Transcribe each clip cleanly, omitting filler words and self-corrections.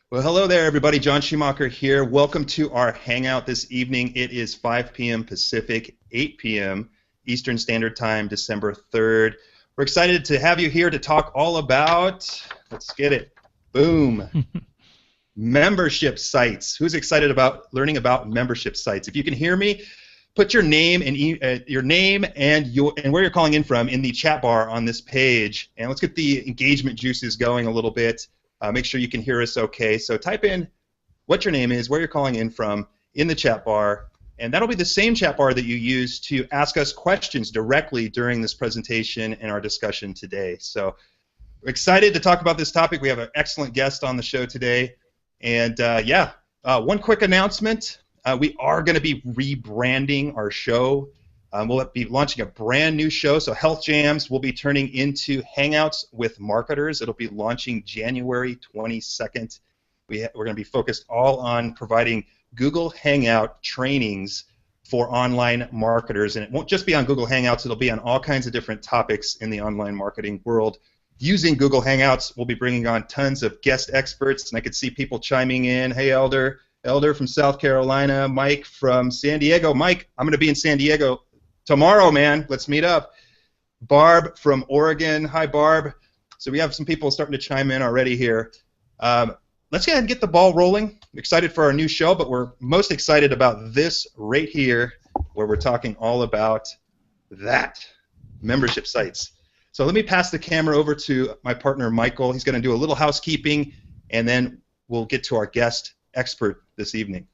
Well, hello there, everybody. John Schumacher here. Welcome to our hangout this evening. It is 5 p.m. Pacific, 8 p.m. Eastern Standard Time, December 3rd. We're excited to have you here to talk all about, let's get it, boom, membership sites. Who's excited about learning about membership sites? If you can hear me, put your name and where you're calling in from in the chat bar on this page, and let's get the engagement juices going a little bit. Make sure you can hear us okay. So type in what your name is, where you're calling in from in the chat bar, and that'll be the same chat bar that you use to ask us questions directly during this presentation and our discussion today. So we're excited to talk about this topic. We have an excellent guest on the show today. And one quick announcement. We are going to be rebranding our show. We'll be launching a brand new show, so Health Jams will be turning into Hangouts with Marketers. It'll be launching January 22nd. We're going to be focused all on providing Google Hangout trainings for online marketers, and it won't just be on Google Hangouts. It'll be on all kinds of different topics in the online marketing world. Using Google Hangouts, we'll be bringing on tons of guest experts, and I could see people chiming in. Hey, Elder from South Carolina, Mike from San Diego. Mike, I'm going to be in San Diego tomorrow, man. Let's meet up. Barb from Oregon. Hi, Barb. So we have some people starting to chime in already here. Let's go ahead and get the ball rolling. I'm excited for our new show, but we're most excited about this right here, where we're talking all about that, membership sites. So let me pass the camera over to my partner, Michael. He's going to do a little housekeeping, and then we'll get to our guest expert this evening.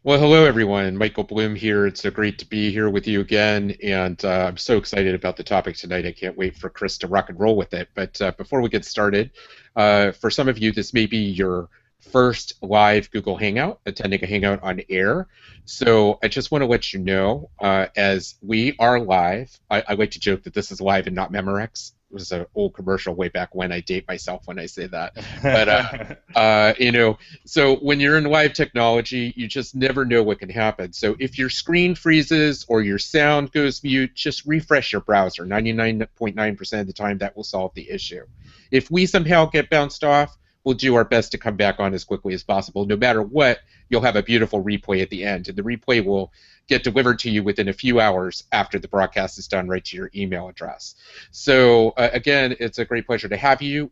Well, hello, everyone. Michael Bloom here. It's great to be here with you again, and I'm so excited about the topic tonight. I can't wait for Chris to rock and roll with it. But before we get started, for some of you, this may be your first live Google Hangout, attending a Hangout on air. So I just want to let you know, as we are live, I like to joke that this is live and not Memorex. It was an old commercial way back when. I date myself when I say that. But, so when you're in live technology, you just never know what can happen. So if your screen freezes or your sound goes mute, just refresh your browser. 99.9% of the time, that will solve the issue. If we somehow get bounced off, we'll do our best to come back on as quickly as possible. No matter what, you'll have a beautiful replay at the end, and the replay will get delivered to you within a few hours after the broadcast is done, right to your email address. So again, it's a great pleasure to have you.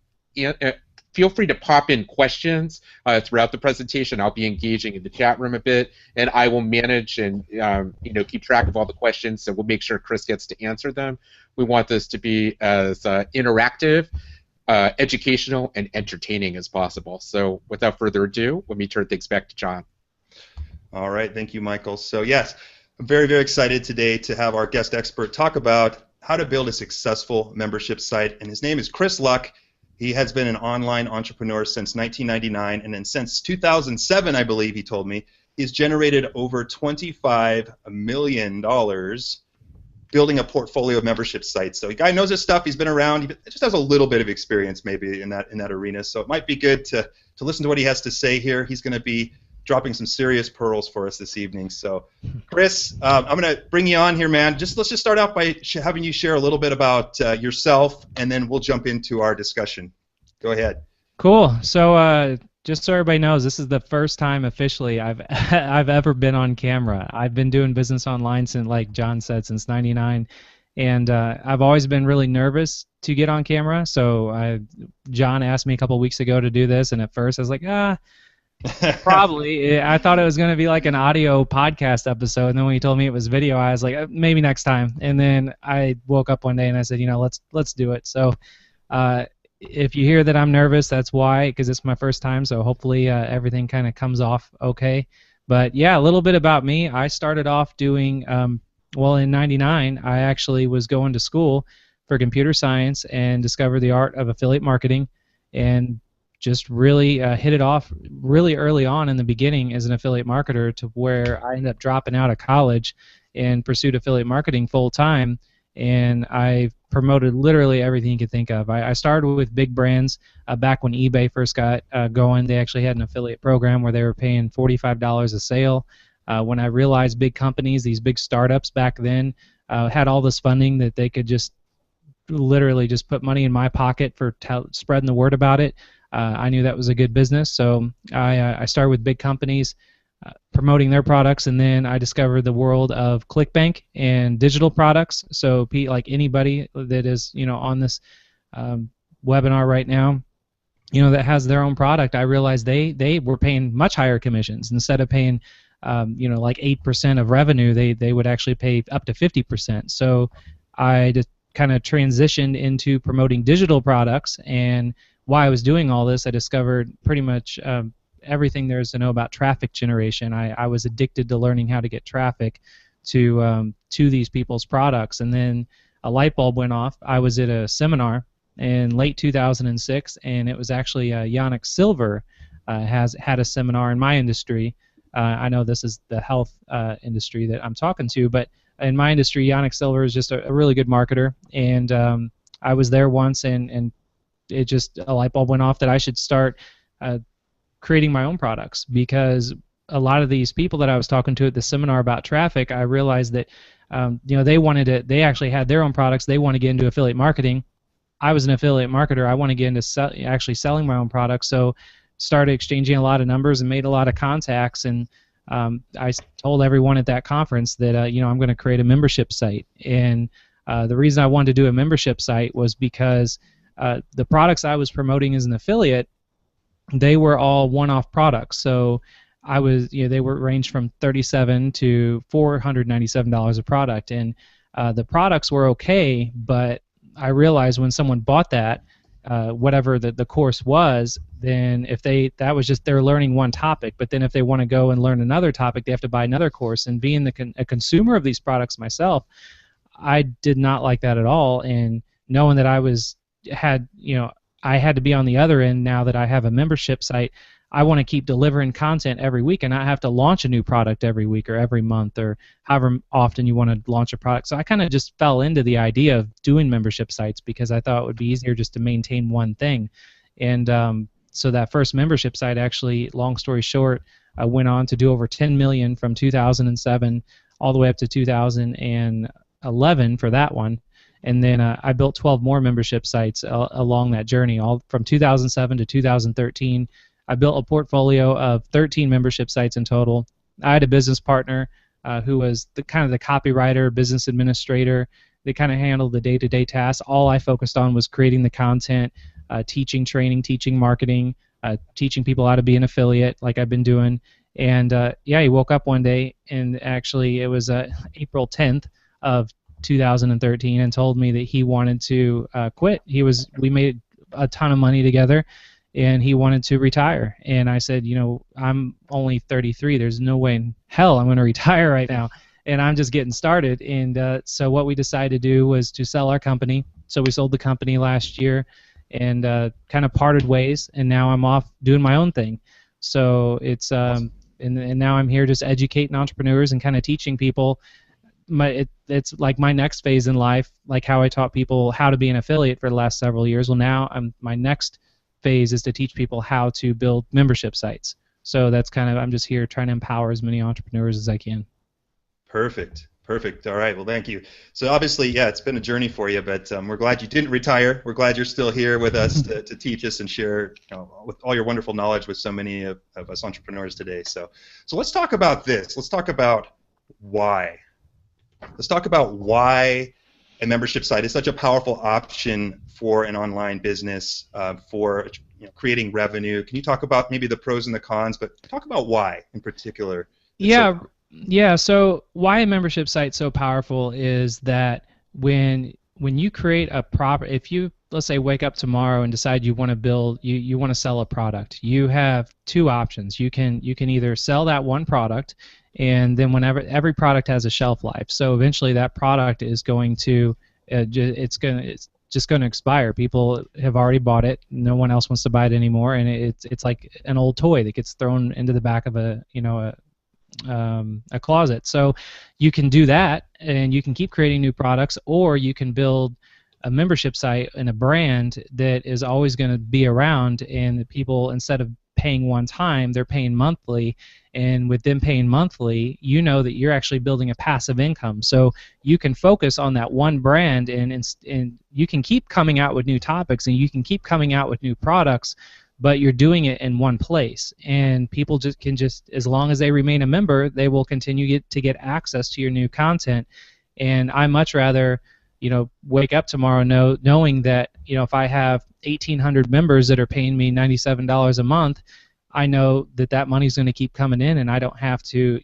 Feel free to pop in questions throughout the presentation. I'll be engaging in the chat room a bit, and I will manage and keep track of all the questions, so we'll make sure Chris gets to answer them. We want this to be as interactive, educational, and entertaining as possible. So without further ado, let me turn things back to John. All right, thank you, Michael. So yes, I'm very, very excited today to have our guest expert talk about how to build a successful membership site, and his name is Chris Luck. He has been an online entrepreneur since 1999, and then since 2007, I believe he told me, he's generated over $25 million building a portfolio of membership sites. So the guy knows his stuff. He's been around. He just has a little bit of experience maybe in that arena. So it might be good to listen to what he has to say here. He's going to be dropping some serious pearls for us this evening. So, Chris, I'm going to bring you on here, man. Let's just start out by having you share a little bit about yourself, and then we'll jump into our discussion. Go ahead. Cool. So just so everybody knows, this is the first time officially I've ever been on camera. I've been doing business online since, like John said, since '99, and I've always been really nervous to get on camera. So John asked me a couple weeks ago to do this, and at first I was like, probably. I thought it was going to be like an audio podcast episode, and then when he told me it was video, I was like, maybe next time. And then I woke up one day and I said, let's do it. So if you hear that I'm nervous, that's why, because it's my first time. So hopefully everything kind of comes off okay. But yeah, a little bit about me. I started off doing, in '99, I actually was going to school for computer science and discovered the art of affiliate marketing, and just really hit it off really early on in the beginning as an affiliate marketer, to where I ended up dropping out of college and pursued affiliate marketing full time, and I promoted literally everything you could think of. I started with big brands back when eBay first got going. They actually had an affiliate program where they were paying $45 a sale. When I realized big companies, these big startups back then, had all this funding that they could just literally just put money in my pocket for spreading the word about it, I knew that was a good business, so I started with big companies promoting their products, and then I discovered the world of ClickBank and digital products. So like anybody that is on this webinar right now, that has their own product, I realized they were paying much higher commissions. Instead of paying like 8% of revenue, they would actually pay up to 50%. So I just kind of transitioned into promoting digital products, and while I was doing all this, I discovered pretty much everything there is to know about traffic generation. I was addicted to learning how to get traffic to these people's products, and then a light bulb went off. I was at a seminar in late 2006, and it was actually Yannick Silver had a seminar in my industry. I know this is the health industry that I'm talking to, but in my industry, Yannick Silver is just a really good marketer, and I was there once, and it just a light bulb went off that I should start creating my own products, because a lot of these people that I was talking to at the seminar about traffic, I realized that they actually had their own products. They want to get into affiliate marketing. I was an affiliate marketer. I want to get into actually selling my own products. So started exchanging a lot of numbers and made a lot of contacts, and I told everyone at that conference that I'm going to create a membership site. And the reason I wanted to do a membership site was because the products I was promoting as an affiliate, they were all one-off products. So they were ranged from $37 to $497 a product, and the products were okay, but I realized when someone bought that, whatever the course was, then that was just they're learning one topic, but then if they want to go and learn another topic, they have to buy another course. And being a consumer of these products myself, I did not like that at all. And knowing that I had to be on the other end now that I have a membership site, I want to keep delivering content every week and not have to launch a new product every week or every month or however often you want to launch a product. So I kind of just fell into the idea of doing membership sites because I thought it would be easier just to maintain one thing. And so that first membership site, actually, long story short, went on to do over 10 million from 2007 all the way up to 2011 for that one. And then I built 12 more membership sites along that journey, all from 2007 to 2013. I built a portfolio of 13 membership sites in total. I had a business partner who was the copywriter, business administrator. They kind of handled the day-to-day tasks. All I focused on was creating the content, teaching training, teaching marketing, teaching people how to be an affiliate like I've been doing. And he woke up one day, and actually it was April 10th of 2013, and told me that he wanted to quit. We made a ton of money together, and he wanted to retire. And I said, I'm only 33. There's no way in hell I'm going to retire right now, and I'm just getting started. And so what we decided to do was to sell our company. So we sold the company last year and kind of parted ways, and now I'm off doing my own thing. So it's and now I'm here just educating entrepreneurs and kind of teaching people. It's like my next phase in life, like how I taught people how to be an affiliate for the last several years. Well, now my next phase is to teach people how to build membership sites. So that's I'm just here trying to empower as many entrepreneurs as I can. Perfect. All right. Well, thank you. So obviously, it's been a journey for you, but we're glad you didn't retire. We're glad you're still here with us to teach us and share with all your wonderful knowledge with so many of us entrepreneurs today. So let's talk about this. Let's talk about why. Let's talk about why a membership site is such a powerful option for an online business, for creating revenue. Can you talk about maybe the pros and the cons, but talk about why in particular? So why a membership site so powerful is that when you create a if you, let's say, wake up tomorrow and decide you want to you want to sell a product, you have two options. You can either sell that one product, and then whenever every product has a shelf life, so eventually that product is going to it's just going to expire. People have already bought it. No one else wants to buy it anymore, and it's like an old toy that gets thrown into the back of a closet. So you can do that, and you can keep creating new products, or you can build a membership site and a brand that is always going to be around, and the people, instead of paying one time, they're paying monthly. And with them paying monthly, you know that you're actually building a passive income. So you can focus on that one brand, and you can keep coming out with new topics, and you can keep coming out with new products, but you're doing it in one place, and people just as long as they remain a member, they will continue to get access to your new content. And I much rather, wake up tomorrow knowing that, if I have 1,800 members that are paying me $97 a month, I know that money's going to keep coming in, and I don't have to,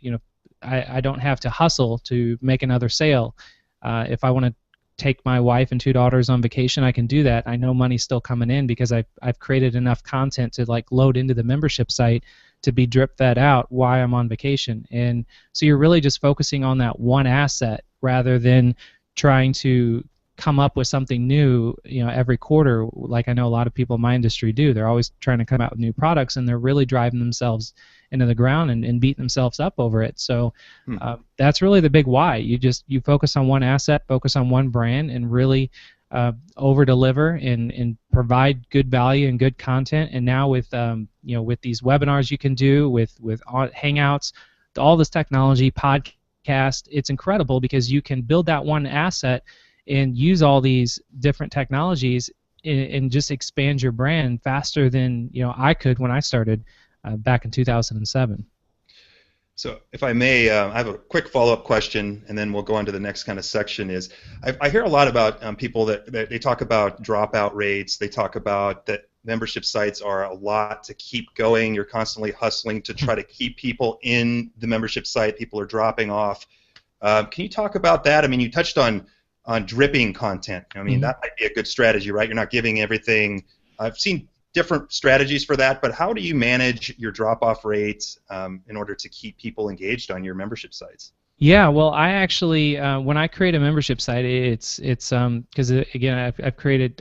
I don't have to hustle to make another sale. If I want to take my wife and 2 daughters on vacation, I can do that. I know money's still coming in because I've created enough content to load into the membership site to be drip fed out while I'm on vacation. And so you're really just focusing on that one asset rather than trying to come up with something new, every quarter, like I know a lot of people in my industry do. They're always trying to come out with new products, and they're really driving themselves into the ground and beating themselves up over it. So that's really the big why. You focus on one asset, focus on one brand, and really over deliver and provide good value and good content. And now with with these webinars you can do with Hangouts, all this technology, podcast, it's incredible because you can build that one asset and use all these different technologies and just expand your brand faster than I could when I started back in 2007. So if I may, I have a quick follow-up question, and then we'll go on to the next kind of section. Is I hear a lot about people that they talk about dropout rates. They talk about that membership sites are a lot to keep going. You're constantly hustling to try to keep people in the membership site. People are dropping off. Can you talk about that? I mean, you touched on dripping content. I mean, that might be a good strategy, right? You're not giving everything. I've seen different strategies for that, but how do you manage your drop-off rates in order to keep people engaged on your membership sites? Yeah, well, I actually when I create a membership site, it's because again, I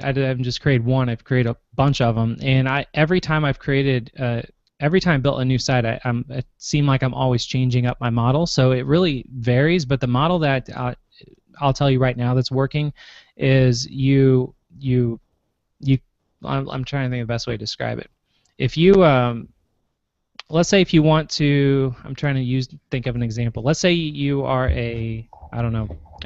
haven't just created one. I've created a bunch of them, and every time I built a new site, it seemed like I'm always changing up my model. So it really varies, but the model that I'll tell you right now that's working is I'm trying to think of the best way to describe it. If you let's say if you want to, I'm trying to think of an example. Let's say you are a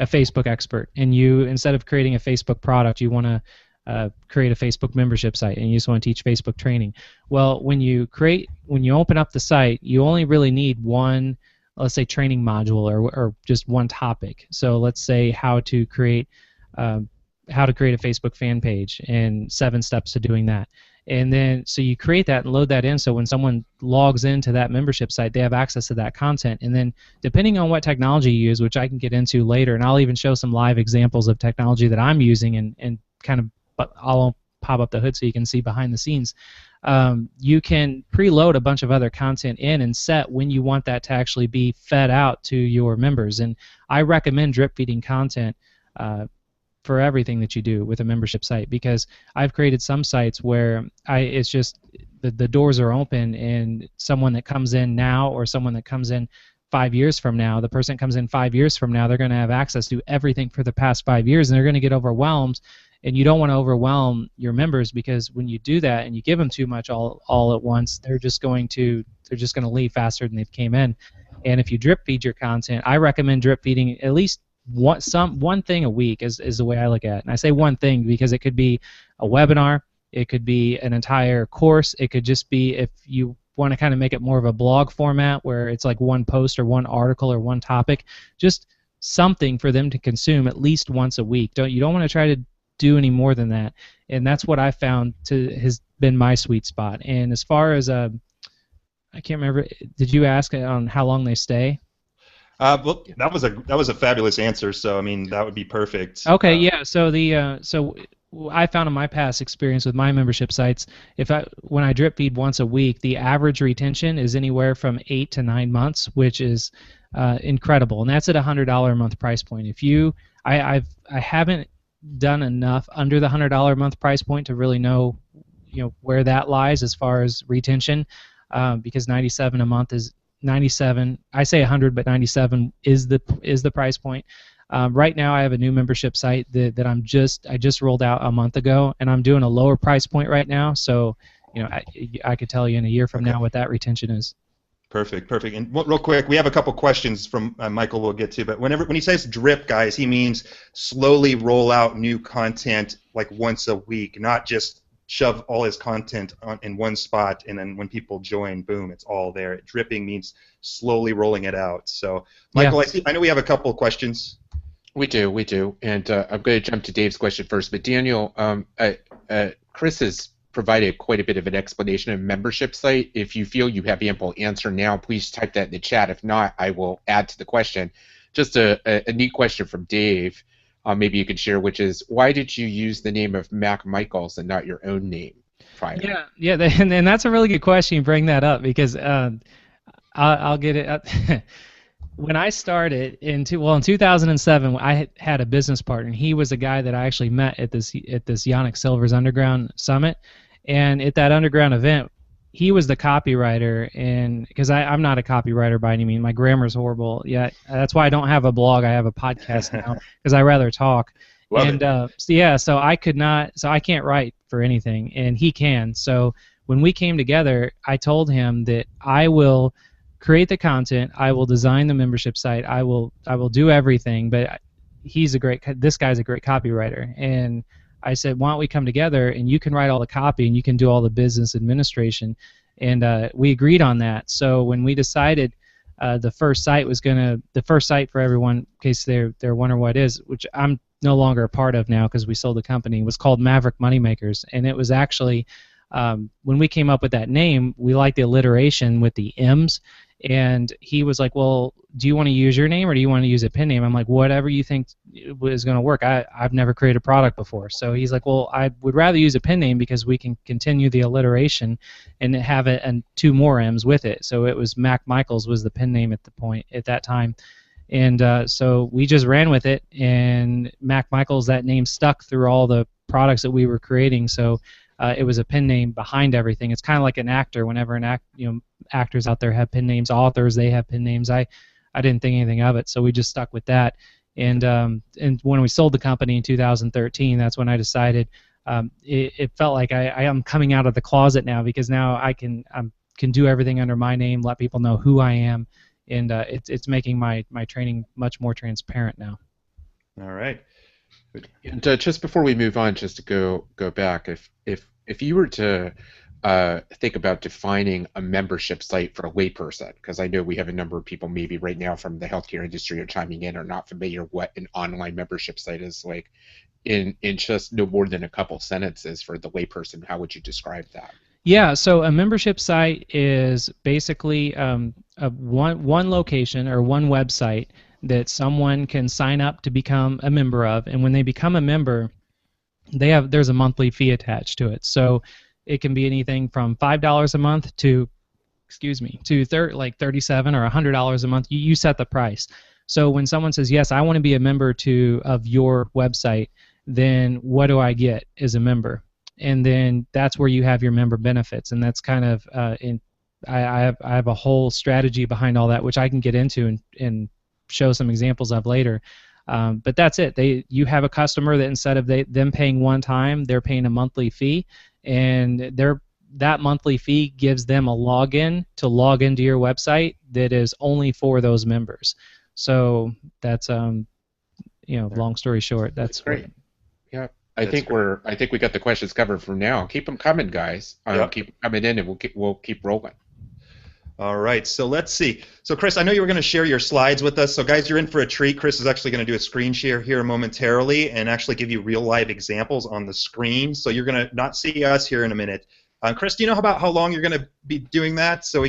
Facebook expert, and you, instead of creating a Facebook product, you want to create a Facebook membership site, and you just want to teach Facebook training. Well, when you open up the site, you only really need one, let's say, training module or just one topic. So let's say how to create a Facebook fan page and 7 steps to doing that. And then so you create that and load that in, so when someone logs into that membership site, they have access to that content. And then depending on what technology you use, which I can get into later, and I'll even show some live examples of technology that I'm using and kind of, but I'll pop up the hood so you can see behind the scenes. You can preload a bunch of other content in and set when you want that to actually be fed out to your members. And I recommend drip feeding content for everything that you do with a membership site, because I've created some sites where it's just the doors are open, and someone that comes in now or someone that comes in 5 years from now, the person that comes in 5 years from now, they're going to have access to everything for the past 5 years, and they're going to get overwhelmed. And you don't want to overwhelm your members, because when you do that and you give them too much all at once, they're just going to leave faster than they came in. And if you drip feed your content, I recommend drip feeding at least one thing a week is the way I look at it. And I say one thing because it could be a webinar, it could be an entire course, it could just be, if you want to kind of make it more of a blog format where it's like one post or one article or one topic, just something for them to consume at least once a week. You don't want to try to do any more than that. And that's what I found has been my sweet spot. And as far as I can't remember, did you ask on how long they stay? Well, that was a fabulous answer. So I mean, that would be perfect. Okay, yeah. So I found in my past experience with my membership sites, when I drip feed once a week, the average retention is anywhere from 8 to 9 months, which is incredible, and that's at $100 a month price point. I haven't done enough under the $100 a month price point to really know where that lies as far as retention, because 97 a month is 97. I say 100, but 97 is the price point. Right now, I have a new membership site that I just rolled out a month ago, and I'm doing a lower price point right now. So, I could tell you in a year from now what that retention is. Perfect. And real quick, we have a couple questions from Michael we'll get to, but when he says drip, guys, he means slowly roll out new content like once a week, not just shove all his content in one spot, and then when people join, boom, it's all there. Dripping means slowly rolling it out. So, Michael, I know we have a couple of questions. We do, and I'm going to jump to Dave's question first. But Daniel, Chris has provided quite a bit of an explanation of membership site. If you feel you have ample answer now, please type that in the chat. If not, I will add to the question. Just a neat question from Dave. Maybe you could share, which is, why did you use the name of Mac Michaels and not your own name prior? Yeah, and that's a really good question. You bring that up because I'll get it. When I started in 2007, I had a business partner. He was a guy that I actually met at this Yannick Silver's Underground Summit, and at that Underground event, he was the copywriter. And because I'm not a copywriter by any means, my grammar's horrible. Yeah, that's why I don't have a blog. I have a podcast now because I rather talk. So I could not. So I can't write for anything, and he can. So when we came together, I told him that I will create the content, I will design the membership site, I will do everything, but this guy's a great copywriter. And I said, why don't we come together and you can write all the copy and you can do all the business administration. And we agreed on that. So when we decided the first site for everyone, in case they're wondering what it is, which I'm no longer a part of now because we sold the company, was called Maverick Moneymakers. And it was actually, when we came up with that name, we liked the alliteration with the M's. And he was like, well, do you want to use your name or do you want to use a pen name? I'm like, whatever you think is going to work. I've never created a product before. So he's like, well, I would rather use a pen name because we can continue the alliteration and have it and two more M's with it. So it was Mac Michaels was the pen name at that time. And so we just ran with it, and Mac Michaels, that name stuck through all the products that we were creating. So it was a pen name behind everything. It's kind of like an actor. Whenever actors out there have pen names, authors, they have pen names. I didn't think anything of it, so we just stuck with that. And when we sold the company in 2013, that's when I decided it felt like I am coming out of the closet now, because now I can do everything under my name, let people know who I am, and it's making my training much more transparent now. All right. And just before we move on, just to go back, if you were to think about defining a membership site for a layperson, because I know we have a number of people maybe right now from the healthcare industry are chiming in, are not familiar what an online membership site is like, in just no more than a couple sentences for the layperson, how would you describe that? Yeah, so a membership site is basically one location or one website that someone can sign up to become a member of, and when they become a member, there's a monthly fee attached to it. So it can be anything from $5 a month to $37 or $100 a month. You set the price. So when someone says, yes, I want to be a member of your website, then what do I get as a member? And then that's where you have your member benefits, and that's kind of I have a whole strategy behind all that, which I can get into and show some examples of later. But that's it. You have a customer that instead of them paying one time, they're paying a monthly fee, and that monthly fee gives them a login to log into your website that is only for those members. So that's long story short, that's great. Yeah. I think we got the questions covered for now. Keep them coming, guys. Yep. Keep them coming in, and we'll keep rolling. All right, so let's see. So Chris, I know you were going to share your slides with us. So guys, you're in for a treat. Chris is actually going to do a screen share here momentarily and actually give you real live examples on the screen. So you're going to not see us here in a minute. Chris, do you know about how long you're going to be doing that? So I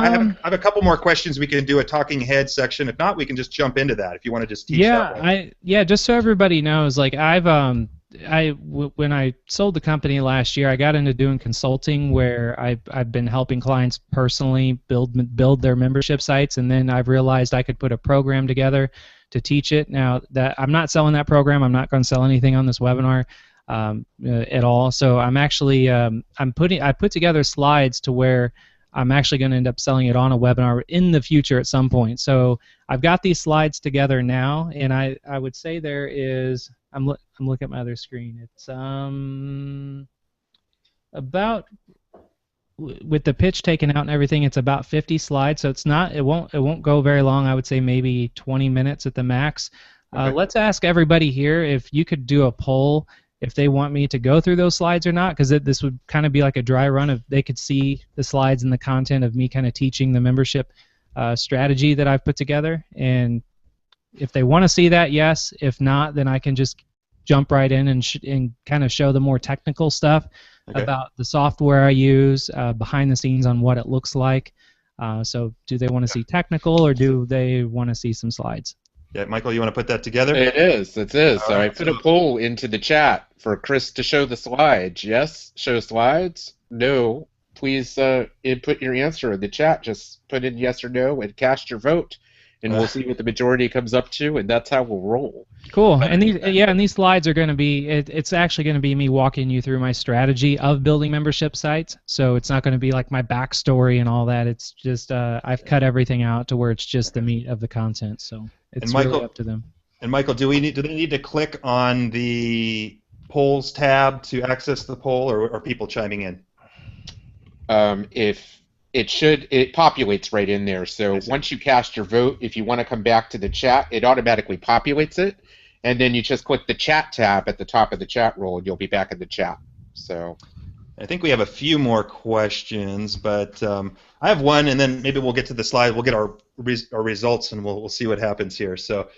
have a couple more questions. We can do a talking head section. If not, we can just jump into that. If you want to just teach that way. Just so everybody knows, like when I sold the company last year, I got into doing consulting where I've been helping clients personally build their membership sites, and then I've realized I could put a program together to teach it. Now that I'm not selling that program, I'm not going to sell anything on this webinar at all. So I'm actually I put together slides to where I'm actually going to end up selling it on a webinar in the future at some point. So I've got these slides together now, and I would say there is. I'm looking at my other screen. It's about, with the pitch taken out and everything, it's about 50 slides. So it won't go very long. I would say maybe 20 minutes at the max. Okay. Let's ask everybody here if you could do a poll. if they want me to go through those slides or not, because this would kind of be like a dry run of they could see the slides and the content of me kind of teaching the membership strategy that I've put together. And if they want to see that, yes. If not, then I can just jump right in and kind of show the more technical stuff about the software I use, behind the scenes on what it looks like. So do they want to see technical, or do they want to see some slides? Yeah, Michael, you want to put that together? It is. It is. So right, I put a poll into the chat for Chris to show the slides. Yes, show slides. No, please input your answer in the chat. Just put in yes or no and cast your vote, and we'll see what the majority comes up to, and that's how we'll roll. Cool. And these slides are going to be, it's actually going to be me walking you through my strategy of building membership sites. So it's not going to be like my backstory and all that. It's just I've cut everything out to where it's just the meat of the content. So it's really up to them. And Michael, do they need to click on the polls tab to access the poll, or are people chiming in? If it populates right in there. So once you cast your vote, if you want to come back to the chat, it automatically populates it, and then you just click the chat tab at the top of the chat roll, and you'll be back in the chat. So I think we have a few more questions, but I have one, and then maybe we'll get to the slide. We'll get our results, and we'll see what happens here. So,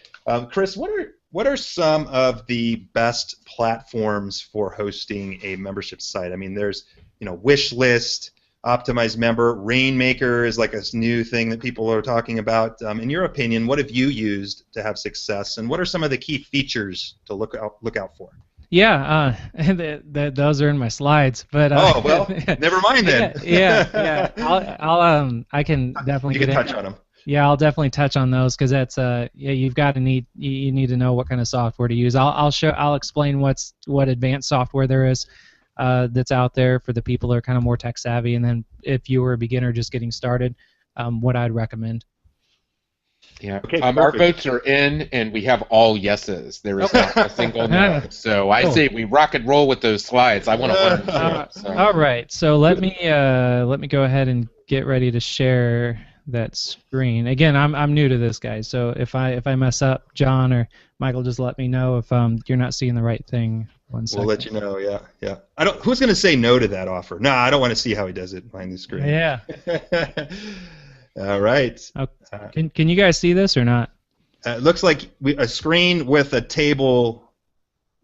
Chris, what are some of the best platforms for hosting a membership site? I mean, there's Wishlist, Optimized Member, Rainmaker is like a new thing that people are talking about. In your opinion, what have you used to have success, and what are some of the key features to look out for? Yeah, those are in my slides, but oh well, never mind then. yeah. I can definitely. You can touch on them. Yeah, I'll definitely touch on those because that's you need to know what kind of software to use. I'll explain what advanced software there is that's out there for the people that are kind of more tech savvy, and then if you were a beginner just getting started, what I'd recommend. Yeah. Okay, our votes are in, and we have all yeses. There is not a single no. So I say we rock and roll with those slides. I want to learn them. So. All right. So let me go ahead and get ready to share that screen. Again, I'm new to this, guys. So if I mess up, John or Michael, just let me know if you're not seeing the right thing. One second. We'll let you know. Yeah. Who's going to say no to that offer? No, I don't want to see how he does it behind the screen. Yeah. All right. Okay. Can you guys see this or not? It looks like a screen with a table.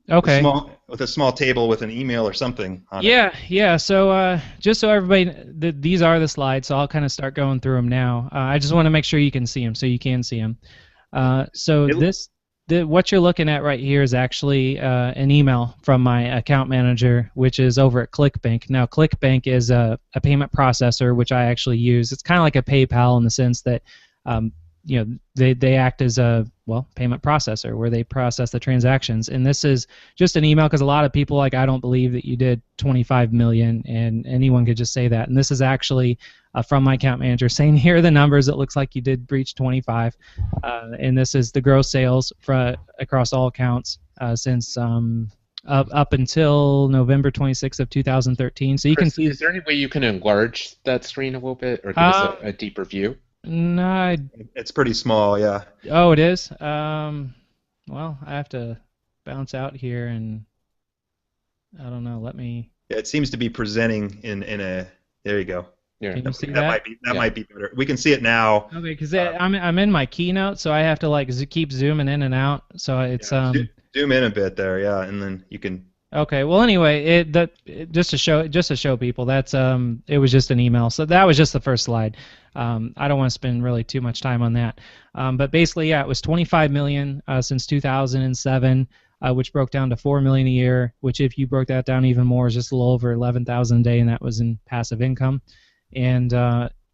Okay. With a small table with an email or something on it. Yeah. So just so everybody, these are the slides. So I'll kind of start going through them now. I just want to make sure you can see them, so you can see them. What you're looking at right here is actually an email from my account manager, which is over at ClickBank. Now, ClickBank is a payment processor, which I actually use. It's kind of like a PayPal in the sense that they act as a payment processor where they process the transactions. And this is just an email because a lot of people I don't believe that you did 25 million, and anyone could just say that. And this is actually from my account manager saying, here are the numbers. It looks like you did breach 25. And this is the gross sales across all accounts since up until November 26th of 2013. So you Chris, can see. Is there any way you can enlarge that screen a little bit or give us a deeper view? No. It's pretty small, yeah. Oh, it is? Well, I have to bounce out here and I don't know. Let me. Yeah, it seems to be presenting in a. There you go. Yeah. Can you see that? Might be better. We can see it now. Okay, because I'm in my keynote, so I have to keep zooming in and out. So it's zoom in a bit there, yeah, and then you can. Okay. Well, anyway, just to show people that's it was just an email. So that was just the first slide. I don't want to spend really too much time on that. But basically, yeah, it was 25 million since 2007. Which broke down to 4 million a year, which if you broke that down even more is just a little over 11,000 a day, and that was in passive income. And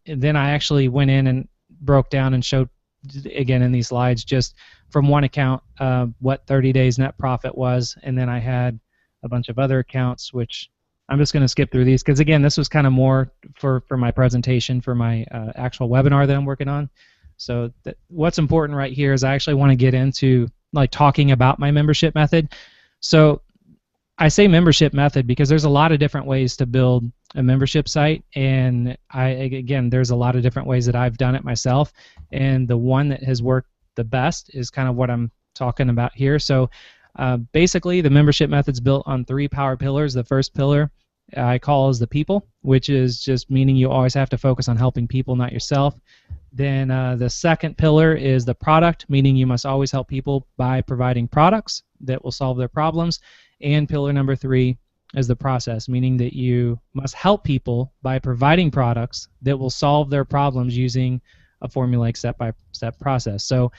then I actually went in and broke down and showed, again in these slides, just from one account what 30 days net profit was, and then I had a bunch of other accounts, which I'm just going to skip through these because, again, this was kind of more for my presentation for my actual webinar that I'm working on. So what's important right here is I actually want to get into talking about my membership method. So I say membership method because there's a lot of different ways to build a membership site, and there's a lot of different ways that I've done it myself, and the one that has worked the best is kind of what I'm talking about here. So Basically, the membership method's built on 3 power pillars. The first pillar I call is the people, which is just meaning you always have to focus on helping people, not yourself. Then the second pillar is the product, meaning you must always help people by providing products that will solve their problems. And pillar number 3 is the process, meaning that you must help people by providing products that will solve their problems using a formulaic step-by-step process. So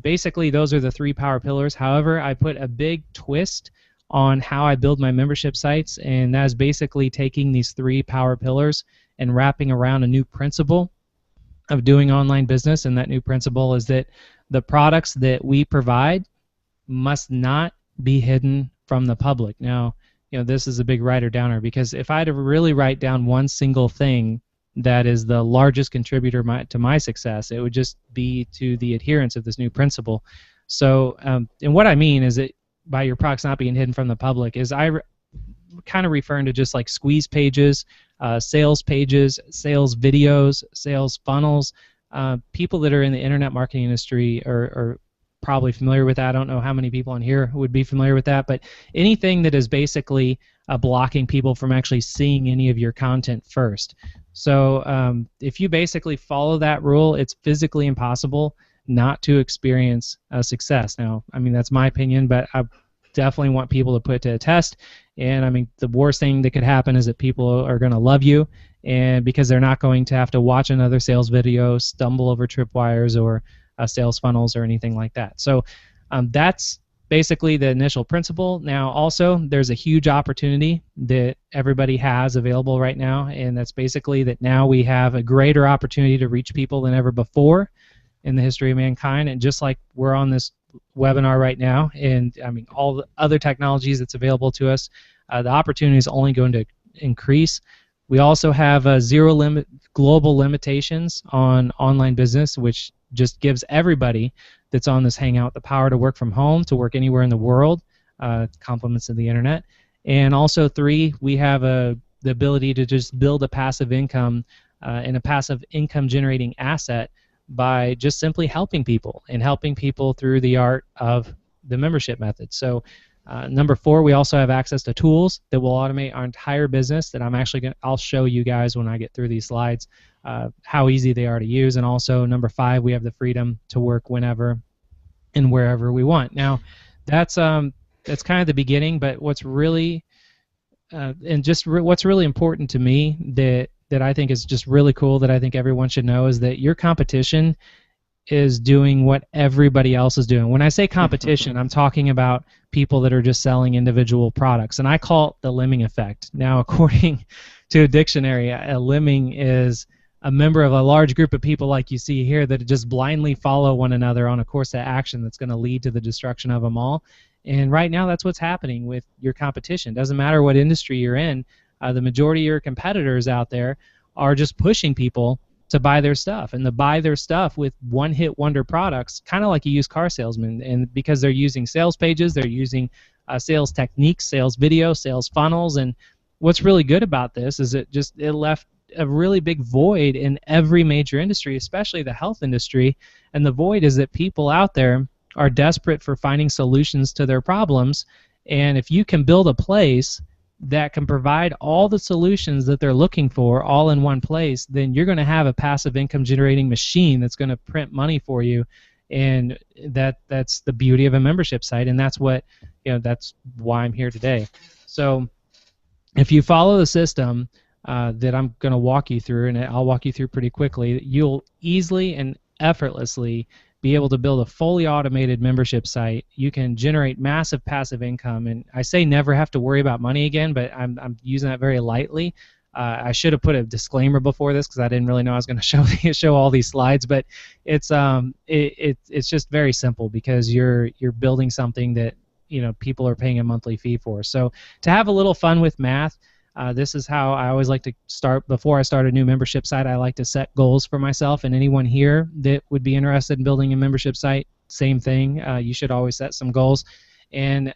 basically, those are the 3 power pillars. However, I put a big twist on how I build my membership sites, and that is basically taking these 3 power pillars and wrapping around a new principle of doing online business. And that new principle is that the products that we provide must not be hidden from the public. Now, this is a big writer downer, because if I had to really write down one single thing that is the largest contributor to my success, it would just be to the adherence of this new principle. So, and what I mean is that by your products not being hidden from the public is kind of referring to just like squeeze pages, sales pages, sales videos, sales funnels. People that are in the internet marketing industry are probably familiar with that. I don't know how many people on here would be familiar with that, but anything that is basically blocking people from actually seeing any of your content first. So if you basically follow that rule, it's physically impossible not to experience success. Now, I mean, that's my opinion, but I definitely want people to put it to a test. And I mean, the worst thing that could happen is that people are going to love you, and because they're not going to have to watch another sales video, stumble over tripwires or sales funnels or anything like that. So that's basically the initial principle. Now, also, there's a huge opportunity that everybody has available right now, and that's basically that now we have a greater opportunity to reach people than ever before in the history of mankind. And just like we're on this webinar right now, and I mean all the other technologies that's available to us, the opportunity is only going to increase. We also have zero global limitations on online business, which just gives everybody that's on this Hangout the power to work from home, to work anywhere in the world, compliments of the internet. And also 3, we have the ability to just build a passive income and a passive income generating asset by just simply helping people, and helping people through the art of the membership method. So number 4, we also have access to tools that will automate our entire business that I'll show you guys when I get through these slides how easy they are to use. And also number 5, we have the freedom to work whenever and wherever we want. Now, that's kind of the beginning, but what's really what's really important to me that I think is just really cool, that I think everyone should know, is that your competition is doing what everybody else is doing. When I say competition, I'm talking about people that are just selling individual products, and I call it the lemming effect. Now, according to a dictionary, a lemming is a member of a large group of people like you see here that just blindly follow one another on a course of action that's going to lead to the destruction of them all. And right now, that's what's happening with your competition. Doesn't matter what industry you're in. The majority of your competitors out there are just pushing people to buy their stuff, and to buy their stuff with one-hit wonder products, kind of like a used car salesman. And because they're using sales pages, they're using sales techniques, sales video, sales funnels. And what's really good about this is it left a really big void in every major industry, especially the health industry. And the void is that people out there are desperate for finding solutions to their problems. And if you can build a place that can provide all the solutions that they're looking for all in one place, then you're going to have a passive income generating machine that's going to print money for you. And that's the beauty of a membership site, and that's what, that's why I'm here today. So if you follow the system that I'm going to walk you through, and I'll walk you through pretty quickly, you'll easily and effortlessly be able to build a fully automated membership site. You can generate massive passive income, and I say never have to worry about money again, but I'm using that very lightly. I should have put a disclaimer before this because I didn't really know I was going to show all these slides, but it's just very simple, because you're building something that people are paying a monthly fee for. So to have a little fun with math, this is how I always like to start. Before I start a new membership site, I like to set goals for myself, and anyone here that would be interested in building a membership site, same thing. You should always set some goals. And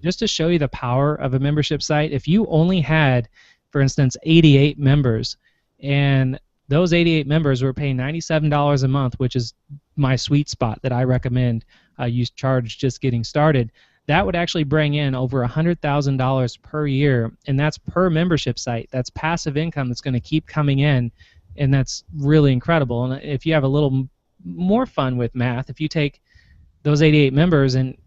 just to show you the power of a membership site, if you only had, for instance, 88 members, and those 88 members were paying $97 a month, which is my sweet spot that I recommend you charge just getting started, that would actually bring in over $100,000 per year, and that's per membership site. That's passive income that's going to keep coming in, and that's really incredible. And if you have a little more fun with math, if you take those 88 members and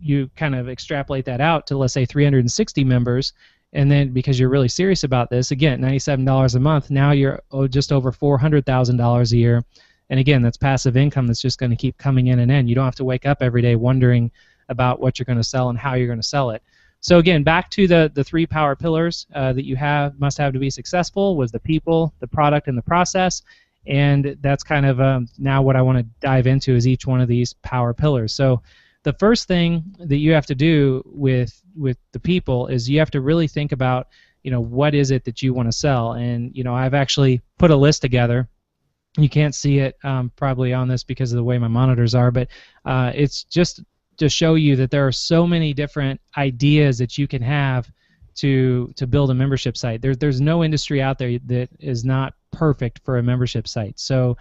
you kind of extrapolate that out to, let's say, 360 members, and then because you're really serious about this, again, $97 a month, now you're just over $400,000 a year. And again, that's passive income that's just going to keep coming in and in. You don't have to wake up every day wondering about what you're going to sell and how you're going to sell it. So again, back to the three power pillars that you must have to be successful was the people, the product, and the process. And that's kind of now what I want to dive into is each one of these power pillars. So the first thing that you have to do with the people is you have to really think about, what is it that you want to sell. And I've actually put a list together. You can't see it probably on this because of the way my monitors are, but it's just to show you that there are so many different ideas that you can have to build a membership site. There's no industry out there that is not perfect for a membership site. So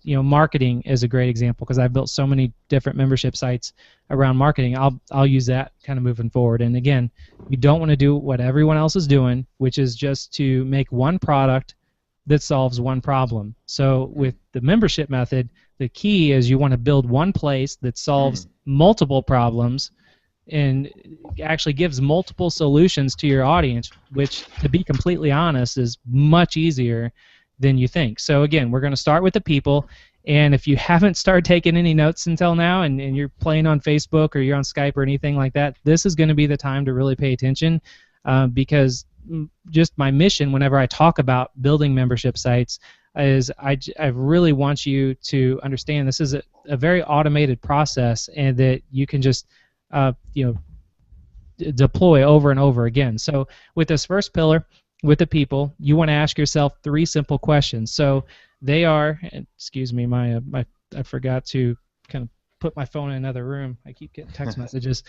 marketing is a great example because I've built so many different membership sites around marketing. I'll use that kind of moving forward. And again, you don't want to do what everyone else is doing, which is just to make one product that solves one problem. So with the membership method, the key is you want to build one place that solves multiple problems and actually gives multiple solutions to your audience, which, to be completely honest, is much easier than you think. So again, we're going to start with the people, and if you haven't started taking any notes until now and you're playing on Facebook or you're on Skype or anything like that, this is going to be the time to really pay attention because just my mission whenever I talk about building membership sites is I really want you to understand this is a very automated process and that you can just deploy over and over again. So with this first pillar, with the people, you want to ask yourself three simple questions. So they are, excuse me, I forgot to kind of put my phone in another room. I keep getting text messages.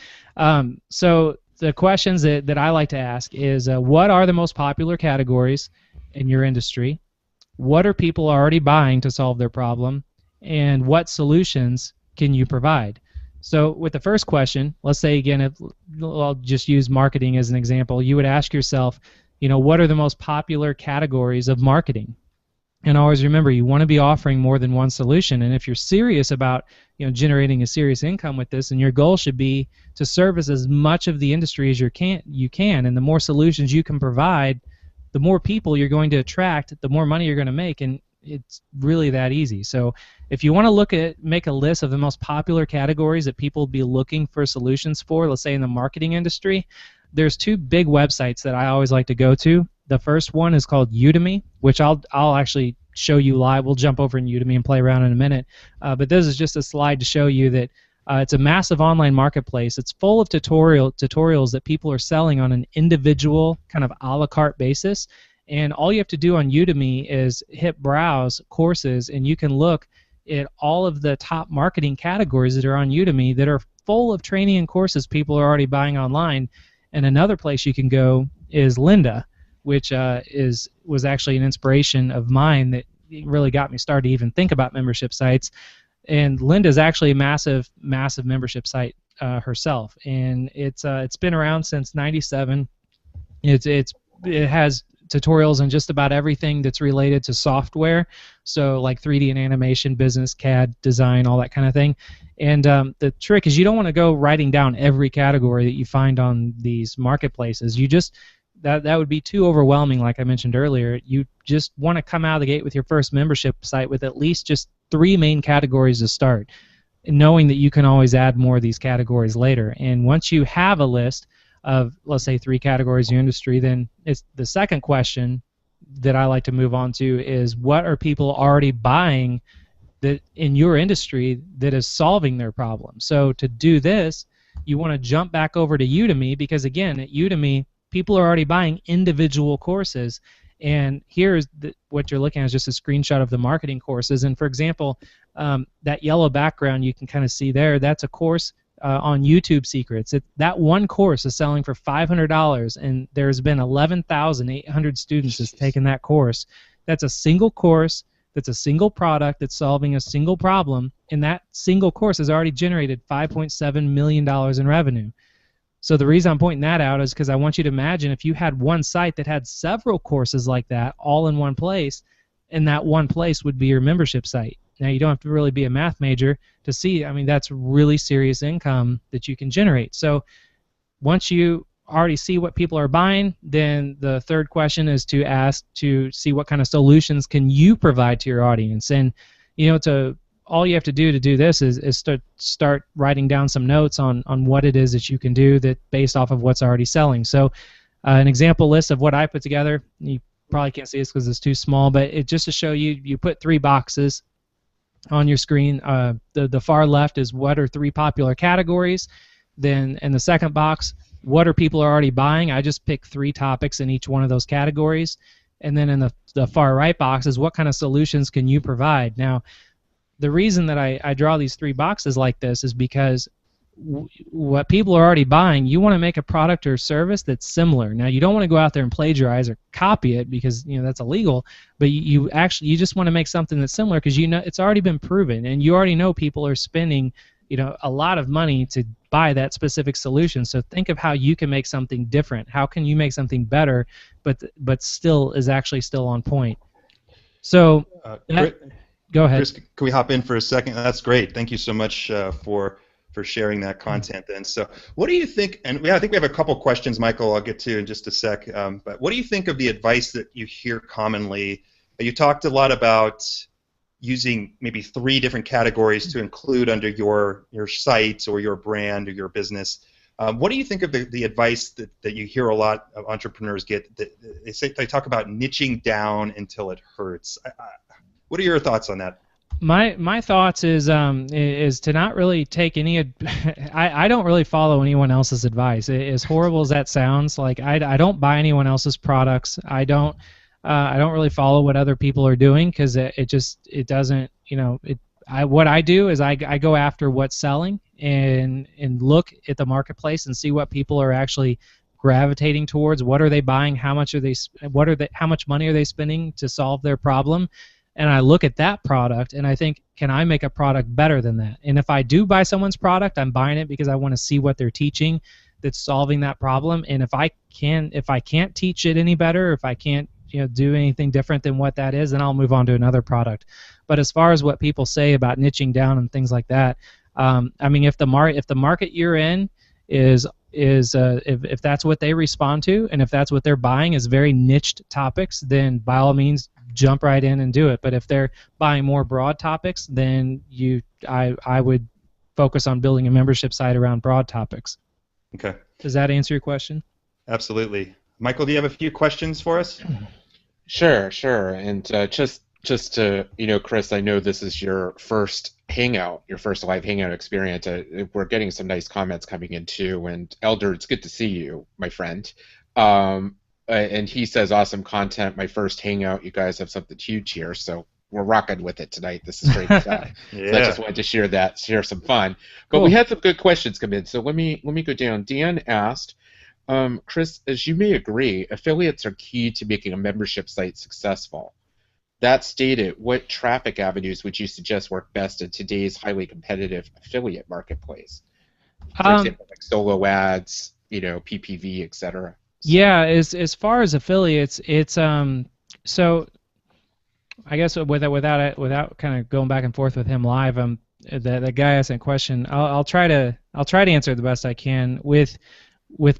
So the questions that I like to ask is, what are the most popular categories in your industry? What are people already buying to solve their problem? And what solutions can you provide? So with the first question, let's say again, I'll just use marketing as an example. You would ask yourself, what are the most popular categories of marketing? And always remember, you want to be offering more than one solution. And if you're serious about generating a serious income with this, and your goal should be to service as much of the industry as you can, and the more solutions you can provide, the more people you're going to attract, the more money you're going to make, and it's really that easy. So if you want to make a list of the most popular categories that people will be looking for solutions for, let's say in the marketing industry, there's two big websites that I always like to go to. The first one is called Udemy, which I'll actually show you live. We'll jump over in Udemy and play around in a minute. But this is just a slide to show you that it's a massive online marketplace. It's full of tutorials that people are selling on an individual kind of a la carte basis. And all you have to do on Udemy is hit browse courses, and you can look at all of the top marketing categories that are on Udemy that are full of training and courses people are already buying online. And another place you can go is Lynda, which was actually an inspiration of mine that really got me started to even think about membership sites. And Lynda is actually a massive membership site herself, and it's been around since '97. It has tutorials on just about everything that's related to software, so like 3D and animation, business, CAD, design, all that kind of thing. And the trick is you don't want to go writing down every category that you find on these marketplaces. You just that would be too overwhelming, like I mentioned earlier. You just want to come out of the gate with your first membership site with at least just 3 main categories to start, knowing that you can always add more of these categories later. And once you have a list of, let's say, 3 categories in your industry, then it's the second question that I like to move on to is, what are people already buying that in your industry that is solving their problem? So to do this, you want to jump back over to Udemy, because again, at Udemy, people are already buying individual courses. And here's what you're looking at is just a screenshot of the marketing courses. And for example, that yellow background you can kind of see there, that's a course on YouTube Secrets. That one course is selling for $500, and there's been 11,800 students that's taken that course. That's a single course that's a single product that's solving a single problem, and that single course has already generated $5.7 million in revenue. So the reason I'm pointing that out is because I want you to imagine if you had one site that had several courses like that all in one place, and that one place would be your membership site. Now, you don't have to really be a math major to see, I mean, that's really serious income that you can generate. So once you already see what people are buying, then the third question is to ask to see what kind of solutions can you provide to your audience. And, all you have to do this is start writing down some notes on what it is that you can do that based off of what's already selling. So an example list of what I put together, you probably can't see this because it's too small, but it just to show you put 3 boxes on your screen. The far left is what are 3 popular categories. Then in the second box, what are people already buying? I just pick 3 topics in each one of those categories. And then in the far right box is what kind of solutions can you provide? Now, the reason that I draw these 3 boxes like this is because what people are already buying, you want to make a product or service that's similar. Now, you don't want to go out there and plagiarize or copy it because that's illegal, but you just want to make something that's similar because it's already been proven, and you already know people are spending a lot of money to buy that specific solution. So think of how you can make something different. How can you make something better, but still is actually still on point? So go ahead. Chris, can we hop in for a second? That's great. Thank you so much for sharing that content then. So what do you think, and I think we have a couple questions, Michael, I'll get to in just a sec, but what do you think of the advice that you hear commonly? You talked a lot about using maybe 3 different categories to include under your site or your brand or your business. What do you think of the advice that you hear a lot of entrepreneurs get? They talk about niching down until it hurts. What are your thoughts on that? My thoughts is to not really take any. I don't really follow anyone else's advice. As horrible as that sounds, like I don't buy anyone else's products. I don't really follow what other people are doing because it doesn't. What I do is I go after what's selling and look at the marketplace and see what people are actually gravitating towards. What are they buying? How much how much money are they spending to solve their problem? And I look at that product and I think, can I make a product better than that? And if I do buy someone's product, I'm buying it because I want to see what they're teaching that's solving that problem. And if I can't teach it any better, if I can't do anything different than what that is, then I'll move on to another product. But as far as what people say about niching down and things like that, I mean, if the market you're in is if that's what they respond to and if that's what they're buying is very niched topics, then by all means jump right in and do it. But if they're buying more broad topics, then I would focus on building a membership site around broad topics. Okay. Does that answer your question? Absolutely. Michael, do you have a few questions for us? Sure. And just to, Chris, I know this is your first live hangout experience. We're getting some nice comments coming in too. And Elder, it's good to see you, my friend. And he says, awesome content, my first hangout. You guys have something huge here, so we're rocking with it tonight. This is great stuff. Yeah. So I just wanted to share some fun. But cool. We had some good questions come in, so let me go down. Dan asked, Chris, as you may agree, affiliates are key to making a membership site successful. That stated, what traffic avenues would you suggest work best in today's highly competitive affiliate marketplace? For example, like solo ads, PPV, etc. Yeah, as far as affiliates, it's so I guess without kind of going back and forth with him live, the guy asked that question. I'll try to answer it the best I can with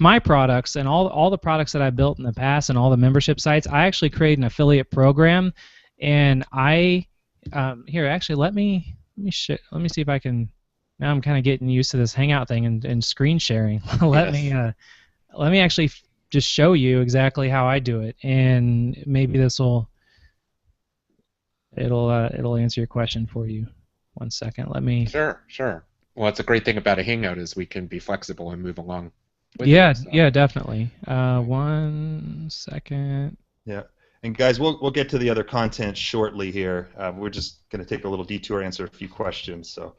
my products and all the products that I built in the past and all the membership sites. I actually create an affiliate program, and here actually let me see if I can. Now I'm kind of getting used to this Hangout thing and screen sharing. let me actually just show you exactly how I do it, and maybe it'll answer your question for you. 1 second, let me. Sure. Well, it's a great thing about a Hangout is we can be flexible and move along. Yeah, definitely. 1 second. Yeah, and guys, we'll get to the other content shortly here. We're just going to take a little detour, answer a few questions. So,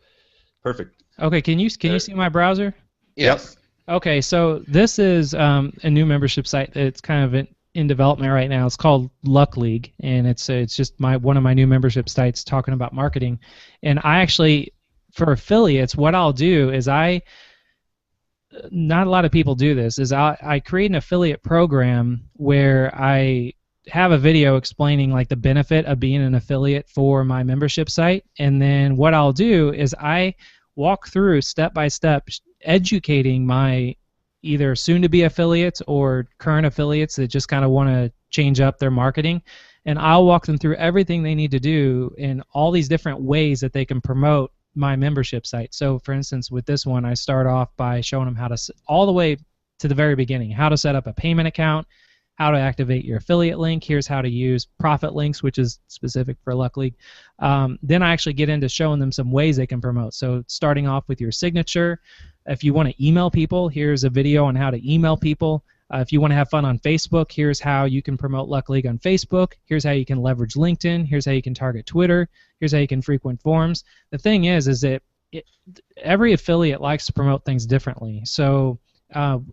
perfect. Okay, can you see my browser? Yes. Okay, so this is a new membership site. It's kind of in development right now. It's called Luck League, and it's just one of my new membership sites talking about marketing. And I actually, for affiliates, what I'll do is not a lot of people do this, is I create an affiliate program where I have a video explaining like the benefit of being an affiliate for my membership site, and then what I'll do is I walk through step by step educating my either soon-to-be affiliates or current affiliates that just kind of want to change up their marketing, and I'll walk them through everything they need to do in all these different ways that they can promote my membership site. So for instance, with this one, I start off by showing them how to, all the way to the very beginning, how to set up a payment account, how to activate your affiliate link. Here's how to use profit links, which is specific for Luck League. Then I actually get into showing them some ways they can promote. So starting off with your signature. If you want to email people, here's a video on how to email people. If you want to have fun on Facebook, here's how you can promote Luck League on Facebook. Here's how you can leverage LinkedIn. Here's how you can target Twitter. Here's how you can frequent forums. The thing is that every affiliate likes to promote things differently. So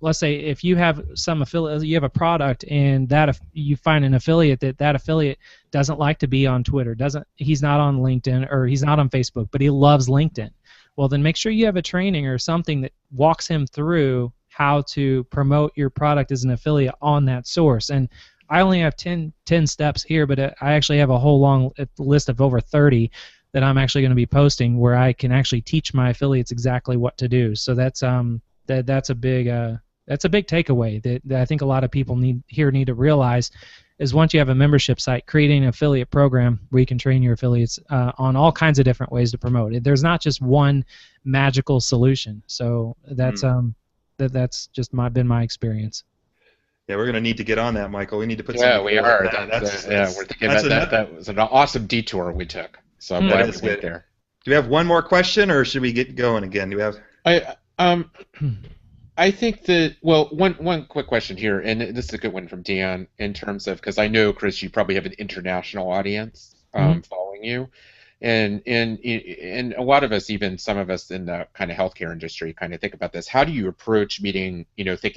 let's say if you have some affiliate, you have a product, and that you find an affiliate that affiliate doesn't like to be on Twitter, he's not on LinkedIn or he's not on Facebook, but he loves LinkedIn. Well, then make sure you have a training or something that walks him through how to promote your product as an affiliate on that source. And I only have 10 steps here, but I actually have a whole long list of over 30 that I'm actually going to be posting where I can actually teach my affiliates exactly what to do. So that's a big takeaway that I think a lot of people need to realize is once you have a membership site, creating an affiliate program where you can train your affiliates on all kinds of different ways to promote it. There's not just one magical solution. So that's just been my experience. Yeah, we're going to need to get on that, Michael. We need to put Yeah, we are. We're thinking that was an awesome detour we took. So I'm glad we went there. Do we have one more question, or should we get going again? Do we have? I think that, well, one quick question here, and this is a good one from Dan, in terms of, because I know, Chris, you probably have an international audience following you, and a lot of us, even some of us in the kind of healthcare industry, kind of think about this. How do you approach thinking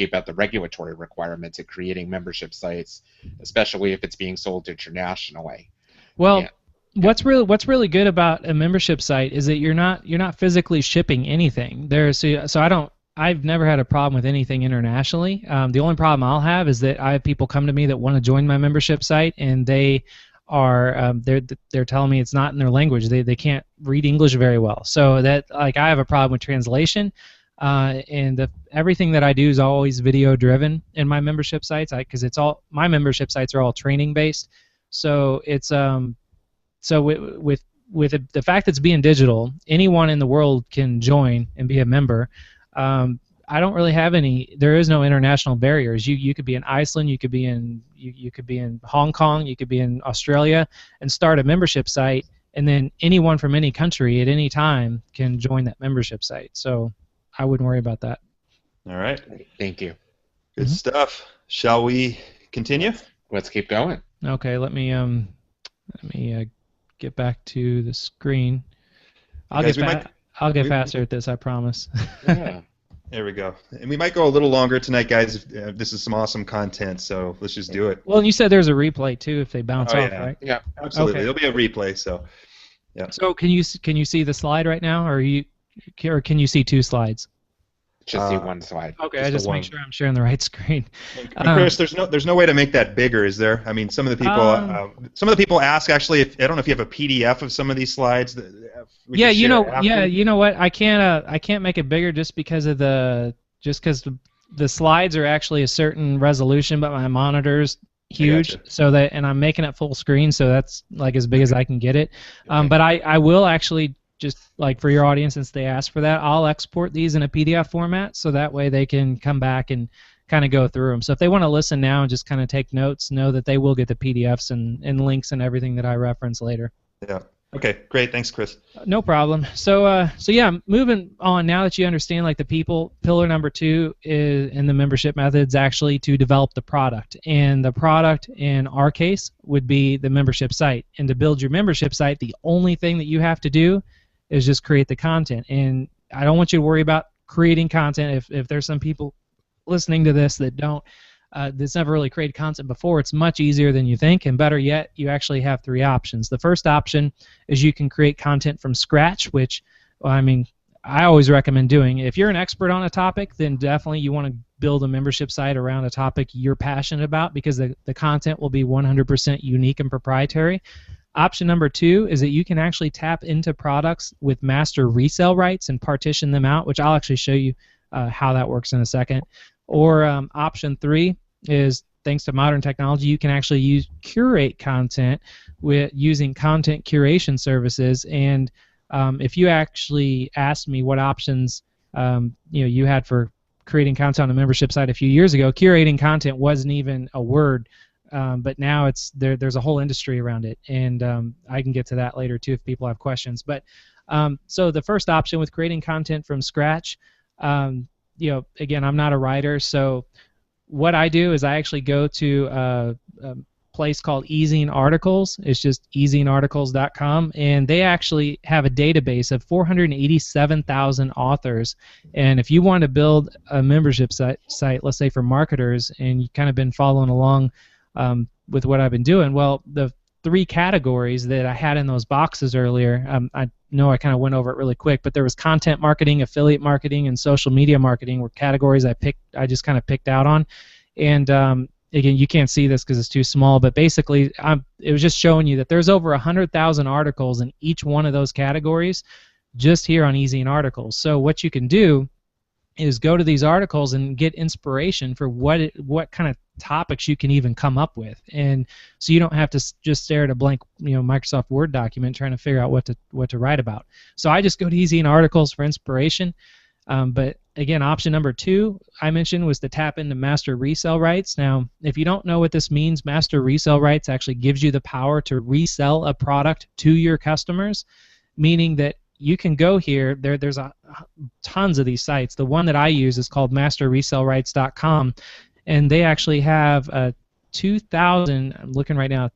about the regulatory requirements of creating membership sites, especially if it's being sold internationally? Well, what's really good about a membership site is that you're not physically shipping anything there. So I've never had a problem with anything internationally. The only problem I'll have is that I have people come to me that want to join my membership site, and they are they're telling me it's not in their language. They can't read English very well. So that I have a problem with translation. And everything that I do is always video driven in my membership sites, because my membership sites are all training based. So it's with the fact that it's being digital, anyone in the world can join and be a member. I don't really have there is no international barriers. You could be in Iceland, you could be in Hong Kong, you could be in Australia, and start a membership site, and then anyone from any country at any time can join that membership site. So I wouldn't worry about that. All right. Thank you. Good stuff. Shall we continue? Let's keep going. Okay, let me get back to the screen. I'll get faster at this, I promise. Yeah. There we go. And we might go a little longer tonight, guys. This is some awesome content, so let's just do it. Well, and you said there's a replay too if they bounce off, right? Yeah, absolutely. Okay. There'll be a replay. So, yeah. So can you see the slide right now, or can you see two slides? Just see one slide. Okay, I just make sure I'm sharing the right screen. And Chris, there's no way to make that bigger, is there? I mean, some of the people ask actually. I don't know if you have a PDF of some of these slides. You know what? I can't make it bigger just because the slides are actually a certain resolution, but my monitor's huge, and I'm making it full screen, so that's like as big as I can get it. Okay. But I will actually, just like for your audience, since they asked for that, I'll export these in a PDF format, so that way they can come back and kind of go through them. So if they want to listen now and just kind of take notes, know that they will get the PDFs and links and everything that I reference later. Yeah. Okay, great. Thanks, Chris. No problem. So yeah, moving on. Now that you understand, like, the people, pillar number 2 is in the membership methods actually to develop the product, and the product in our case would be the membership site. And to build your membership site, the only thing that you have to do is just create the content. And I don't want you to worry about creating content if there's some people listening to this that don't that's never really created content before, it's much easier than you think, and better yet, you actually have 3 options. The first option is you can create content from scratch, which, well, I mean, I always recommend doing. If you're an expert on a topic, then definitely you want to build a membership site around a topic you're passionate about, because the content will be 100% unique and proprietary. Option number 2 is that you can actually tap into products with master resale rights and partition them out, which I'll actually show you how that works in a second. Or option 3 is, thanks to modern technology, you can actually curate content with using content curation services. And if you actually asked me what options you had for creating content on a membership site a few years ago, curating content wasn't even a word. But now there's a whole industry around it, and I can get to that later too if people have questions. But so the first option with creating content from scratch, again, I'm not a writer, so what I do is I actually go to a place called eZine Articles. It's just ezinearticles.com, and they actually have a database of 487,000 authors. And if you want to build a membership site, let's say for marketers, and you've kind of been following along with what I've been doing, well, the 3 categories that I had in those boxes earlier, I know I kind of went over it really quick, but there was content marketing, affiliate marketing, and social media marketing were categories I just kind of picked out on. And again, you can't see this because it's too small, but basically it was just showing you that there's over 100,000 articles in each one of those categories just here on eZine Articles. So what you can do is go to these articles and get inspiration for what kind of topics you can even come up with, and so you don't have to just stare at a blank Microsoft Word document trying to figure out what to write about. So I just go to eZine Articles for inspiration. But again, option number 2 I mentioned was to tap into master resale rights. Now, if you don't know what this means, master resale rights actually gives you the power to resell a product to your customers, meaning that you can go here. There's tons of these sites. The one that I use is called masterresellrights.com, and they actually have 2,000, I'm looking right now,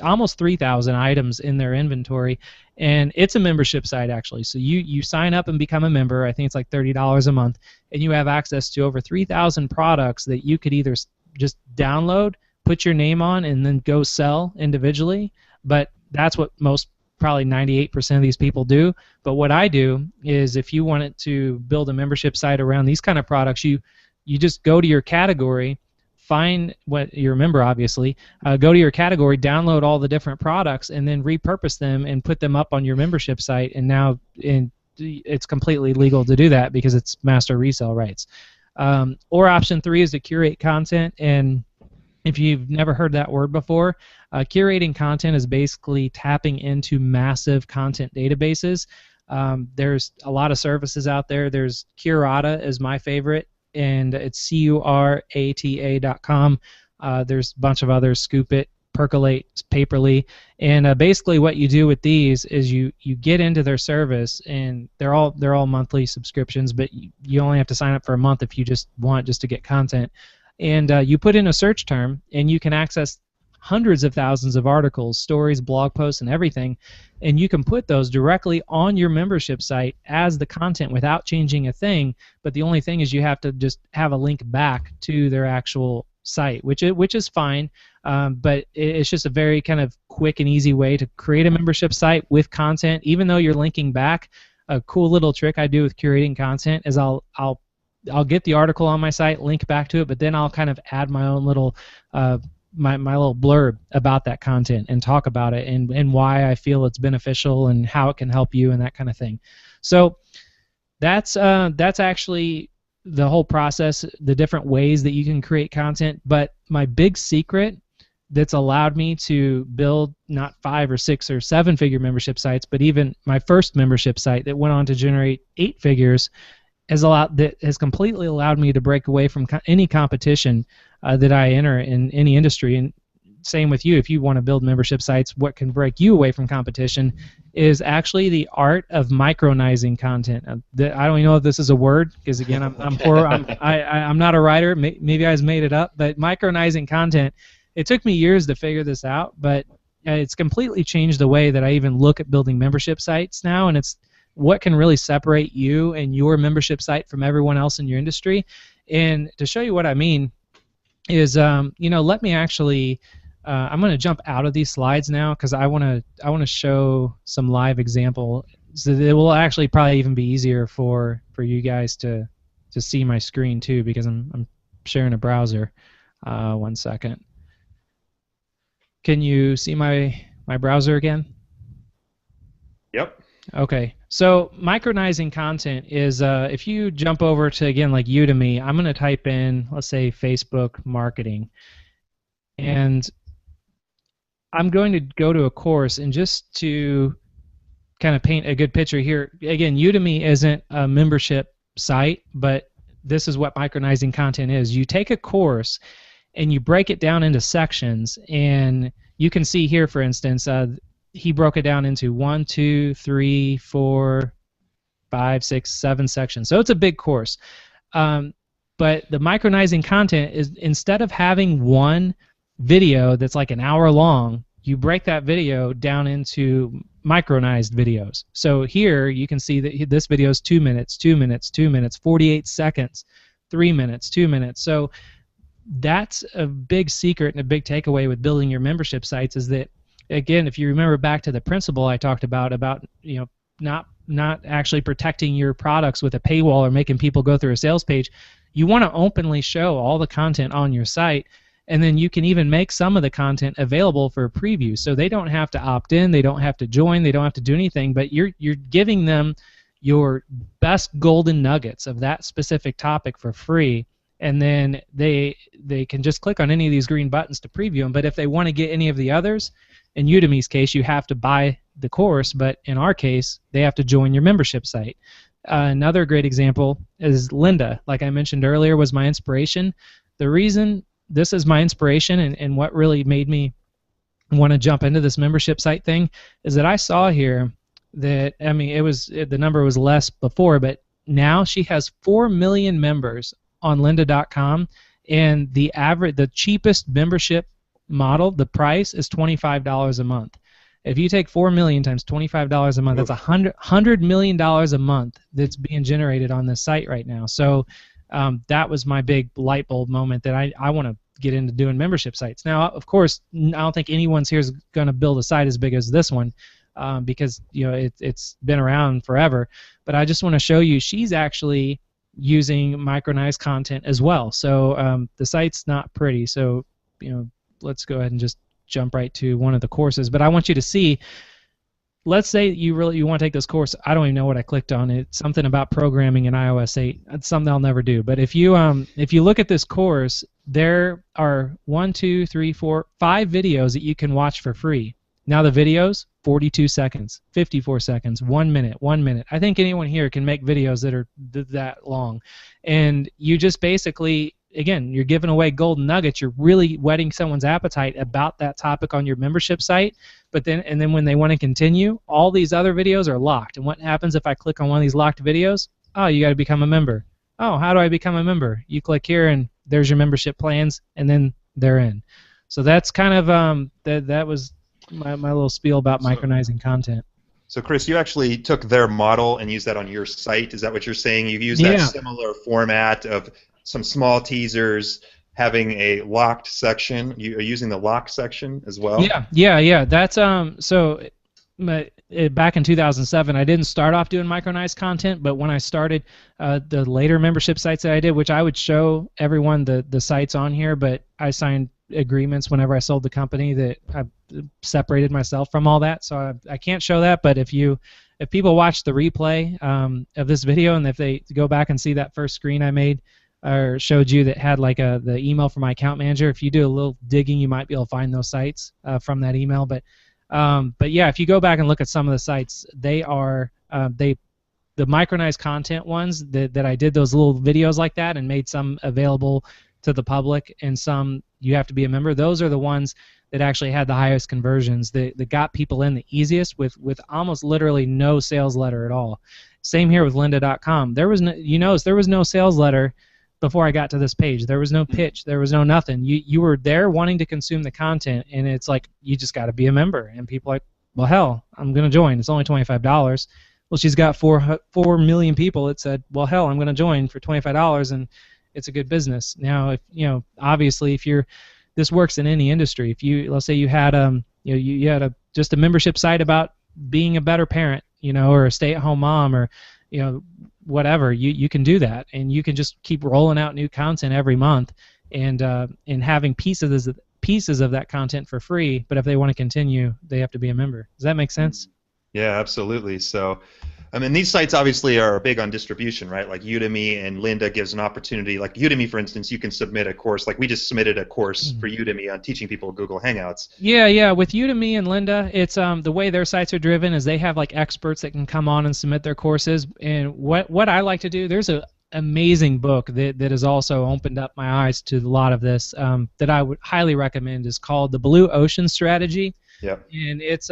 almost 3,000 items in their inventory, and it's a membership site actually. So you sign up and become a member. I think it's like $30 a month, and you have access to over 3,000 products that you could either just download, put your name on, and then go sell individually. But that's what probably 98% of these people do. But what I do is, if you wanted to build a membership site around these kind of products, you just go to your category, find what you're a member, obviously, go to your category, download all the different products, and then repurpose them and put them up on your membership site. And now it's completely legal to do that because it's master resale rights. Or option 3 is to curate content. And if you've never heard that word before, curating content is basically tapping into massive content databases. There's a lot of services out there. There's Curata is my favorite, and it's curata.com. There's a bunch of others, Scoop It, Percolate, Paperly, and basically what you do with these is you get into their service, and they're all monthly subscriptions, but you only have to sign up for a month if you just to get content. And you put in a search term, and you can access hundreds of thousands of articles, stories, blog posts, and everything, and you can put those directly on your membership site as the content without changing a thing. But the only thing is you have to just have a link back to their actual site, which is fine, but it's just a very kind of quick and easy way to create a membership site with content, even though you're linking back. A cool little trick I do with curating content is I'll get the article on my site, link back to it, but then I'll kind of add my own little my little blurb about that content and talk about it and why I feel it's beneficial and how it can help you and that kind of thing. So that's actually the whole process, the different ways that you can create content. But my big secret that's allowed me to build not 5 or 6 or 7-figure membership sites, but even my first membership site that went on to generate 8 figures has completely allowed me to break away from any competition that I enter in any industry. And same with you. If you want to build membership sites, what can break you away from competition is actually the art of micronizing content. I don't even know if this is a word, because again, I'm poor. I'm not a writer. Maybe I just made it up. But micronizing content, it took me years to figure this out, but it's completely changed the way that I even look at building membership sites now. And it's what can really separate you and your membership site from everyone else in your industry. And to show you what I mean, is let me actually. I'm going to jump out of these slides now because I want to show some live example. So it will actually probably even be easier for you guys to see my screen too, because I'm sharing a browser. 1 second. Can you see my browser again? Yep. Okay. So micronizing content is if you jump over to, again, like Udemy, I'm going to type in, let's say, Facebook marketing, and I'm going to go to a course, and just to kind of paint a good picture here, again, Udemy isn't a membership site, but this is what micronizing content is. You take a course and you break it down into sections, and you can see here, for instance, he broke it down into 1, 2, 3, 4, 5, 6, 7 sections. So it's a big course. But the micronizing content is, instead of having one video that's like an hour long, you break that video down into micronized videos. So here you can see that this video is 2 minutes, 2 minutes, 2 minutes, 48 seconds, 3 minutes, 2 minutes. So that's a big secret and a big takeaway with building your membership sites, is that, again, if you remember back to the principle I talked about not actually protecting your products with a paywall or making people go through a sales page, you want to openly show all the content on your site, and then you can even make some of the content available for preview, so they don't have to opt in, they don't have to join, they don't have to do anything, but you're giving them your best golden nuggets of that specific topic for free, and then they can just click on any of these green buttons to preview them. But if they want to get any of the others, in Udemy's case, you have to buy the course, but in our case, they have to join your membership site. Another great example is Linda, like I mentioned earlier, was my inspiration. The reason this is my inspiration and what really made me want to jump into this membership site thing is that I saw here that, I mean, the number was less before, but now she has 4 million members on lynda.com, and the cheapest membership model, the price is $25 a month. If you take 4 million times $25 a month, that's $100 million a month that's being generated on this site right now. So that was my big light bulb moment that I want to get into doing membership sites. Now, of course, I don't think anyone's here is going to build a site as big as this one, because it's been around forever. But I just want to show you she's actually using micronized content as well. So the site's not pretty. So let's go ahead and just jump right to one of the courses. But I want you to see, let's say you want to take this course. I don't even know what I clicked on. It's something about programming in iOS 8. It's something I'll never do. But if you look at this course, there are 1, 2, 3, 4, 5 videos that you can watch for free. Now the videos, 42 seconds, 54 seconds, 1 minute, 1 minute. I think anyone here can make videos that are that long. And you just basically, again, you're giving away golden nuggets. You're really whetting someone's appetite about that topic on your membership site. But then when they want to continue, all these other videos are locked. And what happens if I click on one of these locked videos? Oh, you got to become a member. Oh, how do I become a member? You click here, and there's your membership plans, and then they're in. So that's kind of that was my little spiel about micronizing content. So, Chris, you actually took their model and used that on your site. Is that what you're saying? You've used that similar format of some small teasers, having a locked section. You are using the locked section as well? Yeah. That's so back in 2007, I didn't start off doing micronized content, but when I started the later membership sites that I did, which I would show everyone the sites on here, but I signed agreements whenever I sold the company that I separated myself from all that, so I can't show that. But if people watch the replay of this video, and if they go back and see that first screen I made or showed you that had like the email from my account manager, if you do a little digging, you might be able to find those sites from that email. But yeah, if you go back and look at some of the sites, they are the micronized content ones that I did those little videos like that and made some available to the public, and some you have to be a member. Those are the ones that actually had the highest conversions, that got people in the easiest with almost literally no sales letter at all. Same here with lynda.com. There was no sales letter before I got to this page. There was no pitch. There was no nothing. You were there wanting to consume the content, and it's like you just got to be a member. And people are like, well, hell, I'm going to join. It's only $25. Well, she's got 4 million people that said, well, hell, I'm going to join for $25, and it's a good business. Now, if obviously, if you're this works in any industry. If you, let's say you had you had just a membership site about being a better parent, or a stay-at-home mom, or whatever, you can do that, and you can just keep rolling out new content every month, and having pieces of that content for free. But if they want to continue, they have to be a member. Does that make sense? Yeah, absolutely. So, I mean, these sites obviously are big on distribution, right? Like Udemy and Lynda gives an opportunity. Like Udemy, for instance, you can submit a course. Like we just submitted a course for Udemy on teaching people Google Hangouts. Yeah. With Udemy and Lynda, it's the way their sites are driven is they have like experts that can come on and submit their courses. And what I like to do, there's a amazing book that has also opened up my eyes to a lot of this that I would highly recommend. Is called The Blue Ocean Strategy. Yep. And it's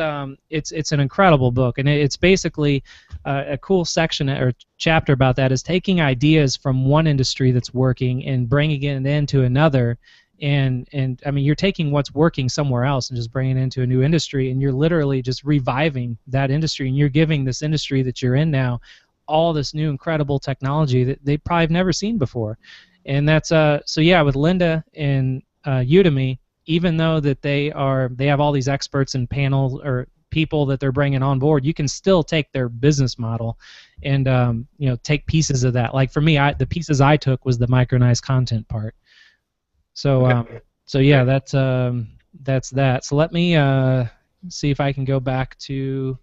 an incredible book, and it's basically a cool section or chapter about that is taking ideas from one industry that's working and bringing it into another, and I mean, you're taking what's working somewhere else and just bringing it into a new industry, and you're literally just reviving that industry, and you're giving this industry that you're in now all this new incredible technology that they probably have never seen before. And that's so yeah, with Lynda and Udemy, even though that they have all these experts and panels or people that they're bringing on board, you can still take their business model and take pieces of that. Like for me, the pieces I took was the micronized content part. So so yeah, that's that. So let me see if I can go back to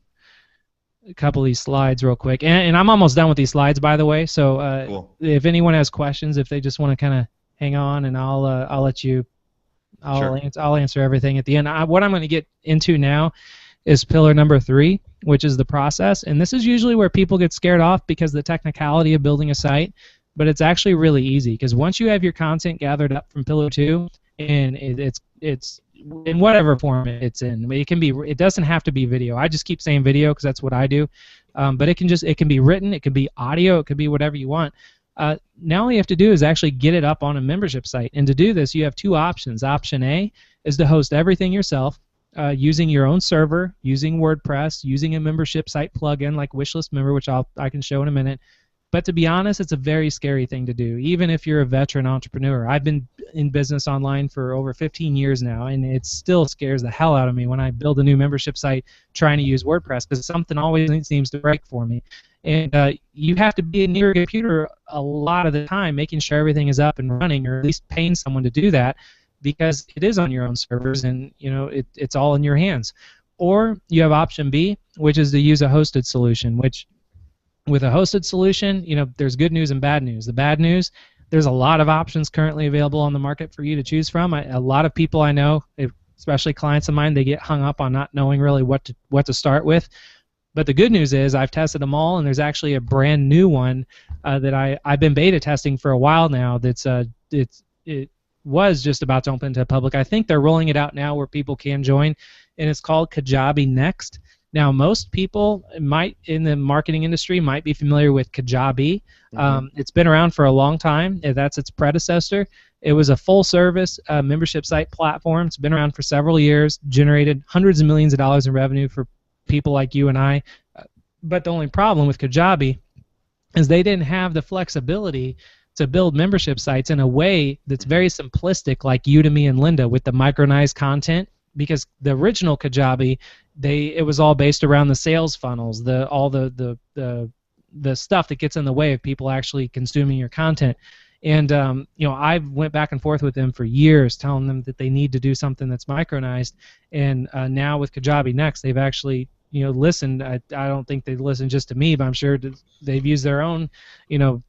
a couple of these slides real quick, and I'm almost done with these slides, by the way. So cool. If anyone has questions, if they just want to kind of hang on, and I'll let you. I'll answer everything at the end. What I'm going to get into now is pillar number 3, which is the process. And this is usually where people get scared off because of the technicality of building a site, but it's actually really easy because once you have your content gathered up from pillar 2, and it's in whatever form it's in. It doesn't have to be video. I just keep saying video because that's what I do. But it can be written, it could be audio, it could be whatever you want. Now all you have to do is actually get it up on a membership site. And to do this, you have 2 options. Option A is to host everything yourself using your own server, using WordPress, using a membership site plugin like Wishlist Member, which I can show in a minute. But to be honest, it's a very scary thing to do, even if you're a veteran entrepreneur. I've been in business online for over 15 years now, and it still scares the hell out of me when I build a new membership site trying to use WordPress because something always seems to break for me. And you have to be near a computer a lot of the time making sure everything is up and running, or at least paying someone to do that, because it is on your own servers and it's all in your hands. Or you have option B, which is to use a hosted solution, which with a hosted solution, there's good news and bad news. The bad news, there's a lot of options currently available on the market for you to choose from. A lot of people I know, especially clients of mine, they get hung up on not knowing really what to start with. But the good news is I've tested them all, and there's actually a brand new one that I've been beta testing for a while now. It was just about to open to the public. I think they're rolling it out now where people can join, and it's called Kajabi Next. Now, most people in the marketing industry might be familiar with Kajabi. It's been around for a long time. That's its predecessor. It was a full-service membership site platform. It's been around for several years, generated hundreds of millions of dollars in revenue for people like you and I. But the only problem with Kajabi is they didn't have the flexibility to build membership sites in a way that's very simplistic like Udemy and Lynda with the micronized content, because the original Kajabi, it was all based around the sales funnels, all the stuff that gets in the way of people actually consuming your content. And I went back and forth with them for years, telling them that they need to do something that's micronized. And now with Kajabi Next, they've actually listened. I don't think they listened just to me, but I'm sure they've used their own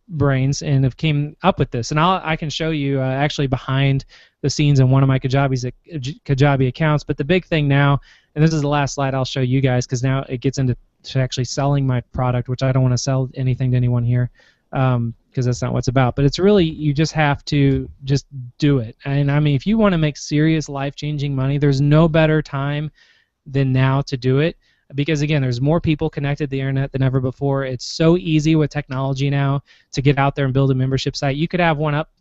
brains and have came up with this. And I can show you actually behind the scenes in one of my Kajabi accounts. But the big thing now, and this is the last slide I'll show you guys, because now it gets into actually selling my product, which I don't want to sell anything to anyone here, because that's not what it's about. But it's really, you just have to just do it. And I mean, if you want to make serious life-changing money, there's no better time than now to do it. Because again, there's more people connected to the internet than ever before. It's so easy with technology now to get out there and build a membership site. You could have one up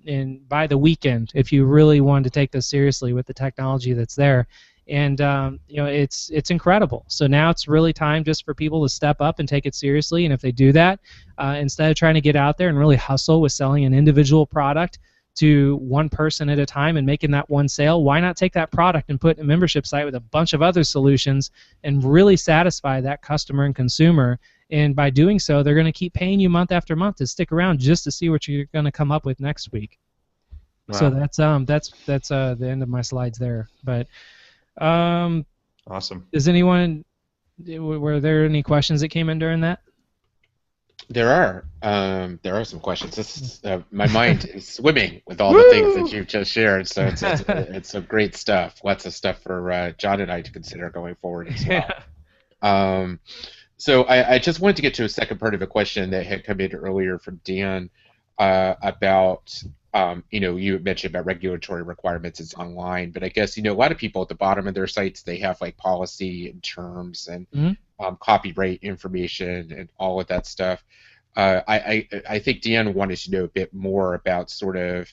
by the weekend if you really wanted to take this seriously with the technology that's there. and it's incredible. So now it's really time just for people to step up and take it seriously. And if they do that, instead of trying to get out there and really hustle with selling an individual product to one person at a time and making that one sale, why not take that product and put it in a membership site with a bunch of other solutions and really satisfy that customer and consumer? And by doing so, they're going to keep paying you month after month to stick around just to see what you're going to come up with next week. Wow. So that's the end of my slides there. But awesome. Does anyone? Were there any questions that came in during that? There are some questions. This is, my mind is swimming with all the things that you've just shared. So it's some great stuff. Lots of stuff for John and I to consider going forward as well. Yeah. So I just wanted to get to a second part of a question that had come in earlier from Dan about you mentioned about regulatory requirements is online, but I guess a lot of people at the bottom of their sites, they have like policy and terms and copyright information and all of that stuff. I think Deanna wanted to know a bit more about sort of,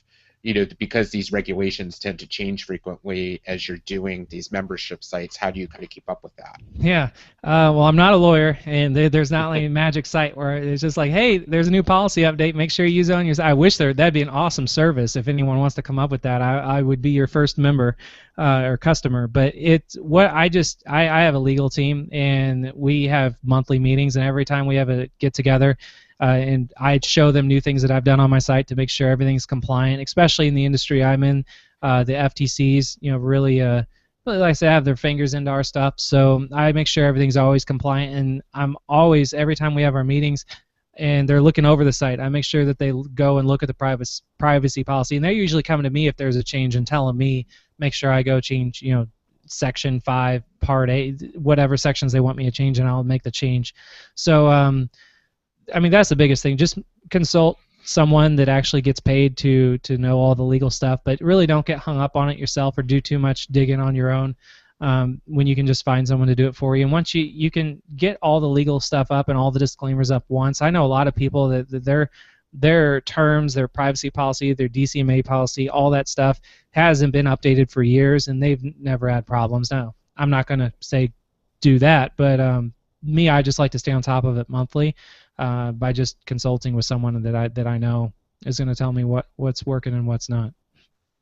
because these regulations tend to change frequently as you're doing these membership sites, how do you kind of keep up with that? Yeah. Well, I'm not a lawyer, and there's not like a magic site where it's just like, hey, there's a new policy update. Make sure you use it on your site. I wish that'd be an awesome service. If anyone wants to come up with that, I would be your first member or customer. But it's what I have a legal team, and we have monthly meetings, and every time we have a get together, and I show them new things that I've done on my site to make sure everything's compliant, especially in the industry I'm in. The FTCs, really like I said, have their fingers into our stuff. So I make sure everything's always compliant, and I'm always, every time we have our meetings and they're looking over the site, I make sure that they go and look at the privacy policy, and they're usually coming to me if there's a change and telling me, make sure I go change, Section 5, Part 8, whatever sections they want me to change, and I'll make the change. So, that's the biggest thing. Just consult someone that actually gets paid to know all the legal stuff, but really don't get hung up on it yourself or do too much digging on your own when you can just find someone to do it for you. And once you can get all the legal stuff up and all the disclaimers up once, I know a lot of people that their terms, their privacy policy, their DCMA policy, all that stuff hasn't been updated for years, and they've never had problems. Now, I'm not going to say do that, but I just like to stay on top of it monthly. By just consulting with someone that I know is going to tell me what's working and what's not.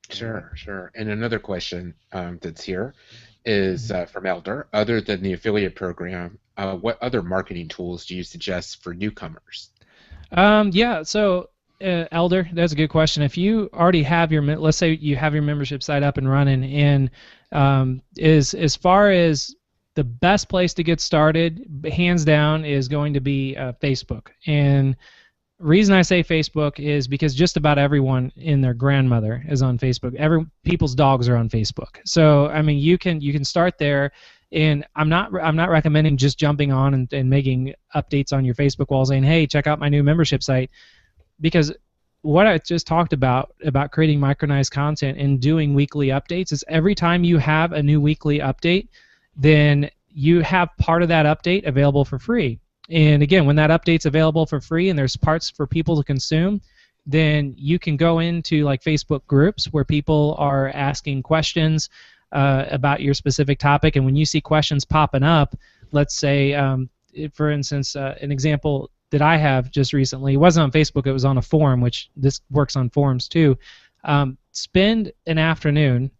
Sure. And another question that's here is from Elder. Other than the affiliate program, what other marketing tools do you suggest for newcomers? So Elder, that's a good question. If you already have let's say you have your membership site up and running, and as far as the best place to get started, hands down, is going to be Facebook. And the reason I say Facebook is because just about everyone and their grandmother is on Facebook. People's dogs are on Facebook. So you can start there. And I'm not recommending just jumping on and making updates on your Facebook wall saying, hey, check out my new membership site, because what I just talked about creating micronized content and doing weekly updates is every time you have a new weekly update, then you have part of that update available for free. And again, when that update's available for free and there's parts for people to consume, then you can go into like Facebook groups where people are asking questions about your specific topic. And when you see questions popping up, let's say, for instance, an example that I have just recently, it wasn't on Facebook, it was on a forum, which this works on forums too. Spend an afternoon,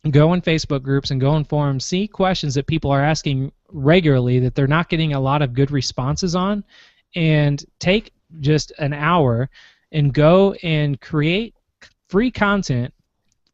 go in Facebook groups and go in forums, see questions that people are asking regularly that they're not getting a lot of good responses on, and take just an hour and go and create free content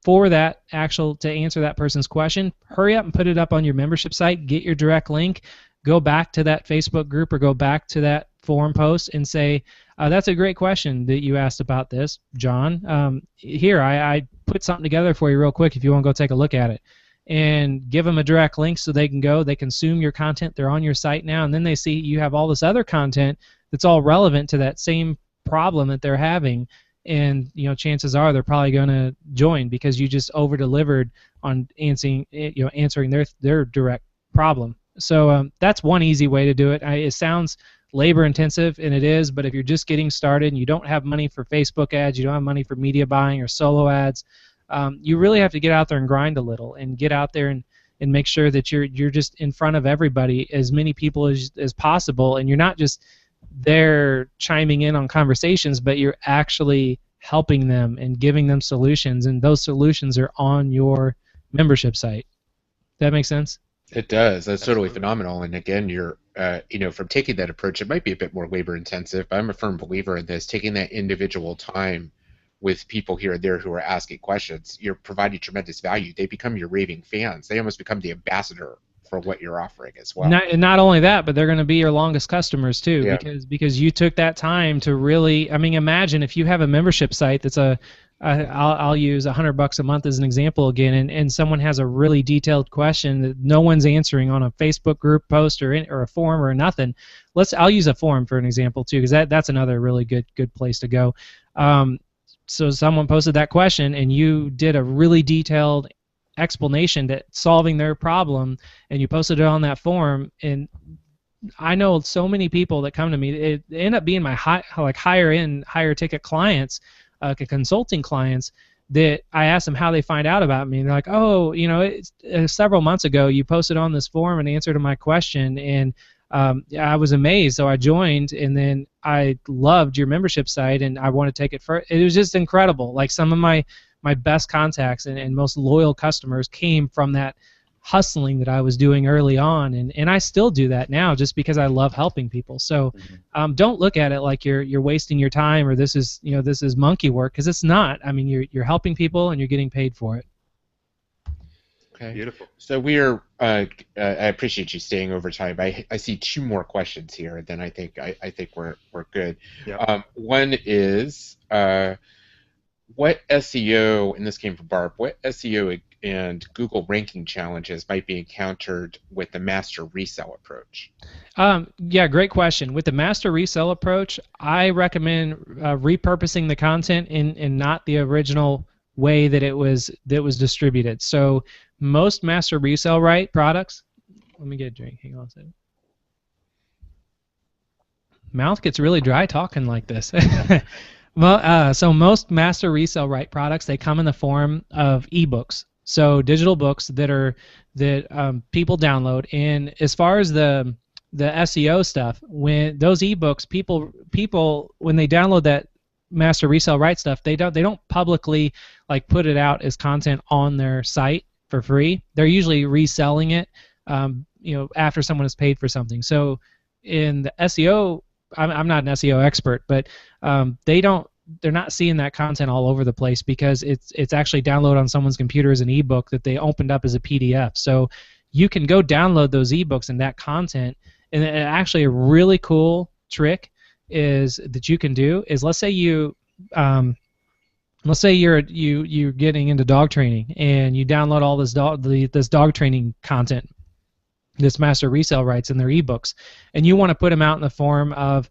for that to answer that person's question. Hurry up and put it up on your membership site, get your direct link, go back to that Facebook group or go back to that forum post and say, that's a great question that you asked about this, John. Here, I put something together for you real quick if you want to go take a look at it. And give them a direct link so they can go, they consume your content, they're on your site now, and then they see you have all this other content that's all relevant to that same problem that they're having, and chances are they're probably going to join because you just over-delivered on answering their direct problem. So that's one easy way to do it. It sounds labor-intensive, and it is, but if you're just getting started and you don't have money for Facebook ads, you don't have money for media buying or solo ads, you really have to get out there and grind a little and get out there and make sure that you're just in front of everybody, as many people as possible, and you're not just there chiming in on conversations, but you're actually helping them and giving them solutions, and those solutions are on your membership site. That makes sense? It does. That's Absolutely. totally phenomenal. And again, you're, from taking that approach, it might be a bit more labor intensive, but I'm a firm believer in this. Taking that individual time with people here and there who are asking questions, you're providing tremendous value. They become your raving fans. They almost become the ambassador for what you're offering as well. Not only that, but they're going to be your longest customers too, Yeah. because you took that time to really. I mean, imagine if you have a membership site that's I'll use $100 a month as an example again, and someone has a really detailed question that no one's answering on a Facebook group post or a forum or nothing. I'll use a forum for an example too, because that's another really good place to go. So someone posted that question, and you did a really detailed explanation to solving their problem, and you posted it on that forum. And I know so many people that come to me, it end up being my higher ticket clients, consulting clients, that I ask them how they find out about me, and they're like, oh, it's, several months ago you posted on this forum an answer to my question, and I was amazed, so I joined, and then I loved your membership site, and I want to take it further. It was just incredible. Like, some of my best contacts and most loyal customers came from that hustling that I was doing early on, and I still do that now just because I love helping people. So don't look at it like you're wasting your time, or this is monkey work, because it's not. I mean, you're helping people and you're getting paid for it. Okay. Beautiful. So we're. I appreciate you staying over time. I see two more questions here, and then I think we're good. Yeah. One is what SEO, and this came from Barb. What SEO and Google ranking challenges might be encountered with the master resell approach? Yeah, great question. With the master resell approach, I recommend repurposing the content in not the original way that it was distributed. So most master resell right products. Let me get a drink. Hang on a second. Mouth gets really dry talking like this. Well, so most master resell right products, they come in the form of ebooks. So digital books that people download. And as far as the SEO stuff, when those ebooks, people when they download that master resell right stuff, they don't publicly like put it out as content on their site for free. They're usually reselling it, after someone has paid for something. So in the SEO, I'm not an SEO expert, but they're not seeing that content all over the place because it's actually downloaded on someone's computer as an ebook that they opened up as a PDF. So you can go download those ebooks and that content. And actually a really cool trick is that you can do is, let's say you're getting into dog training and you download all this dog training content, this master resell rights in their ebooks, and you want to put them out in the form of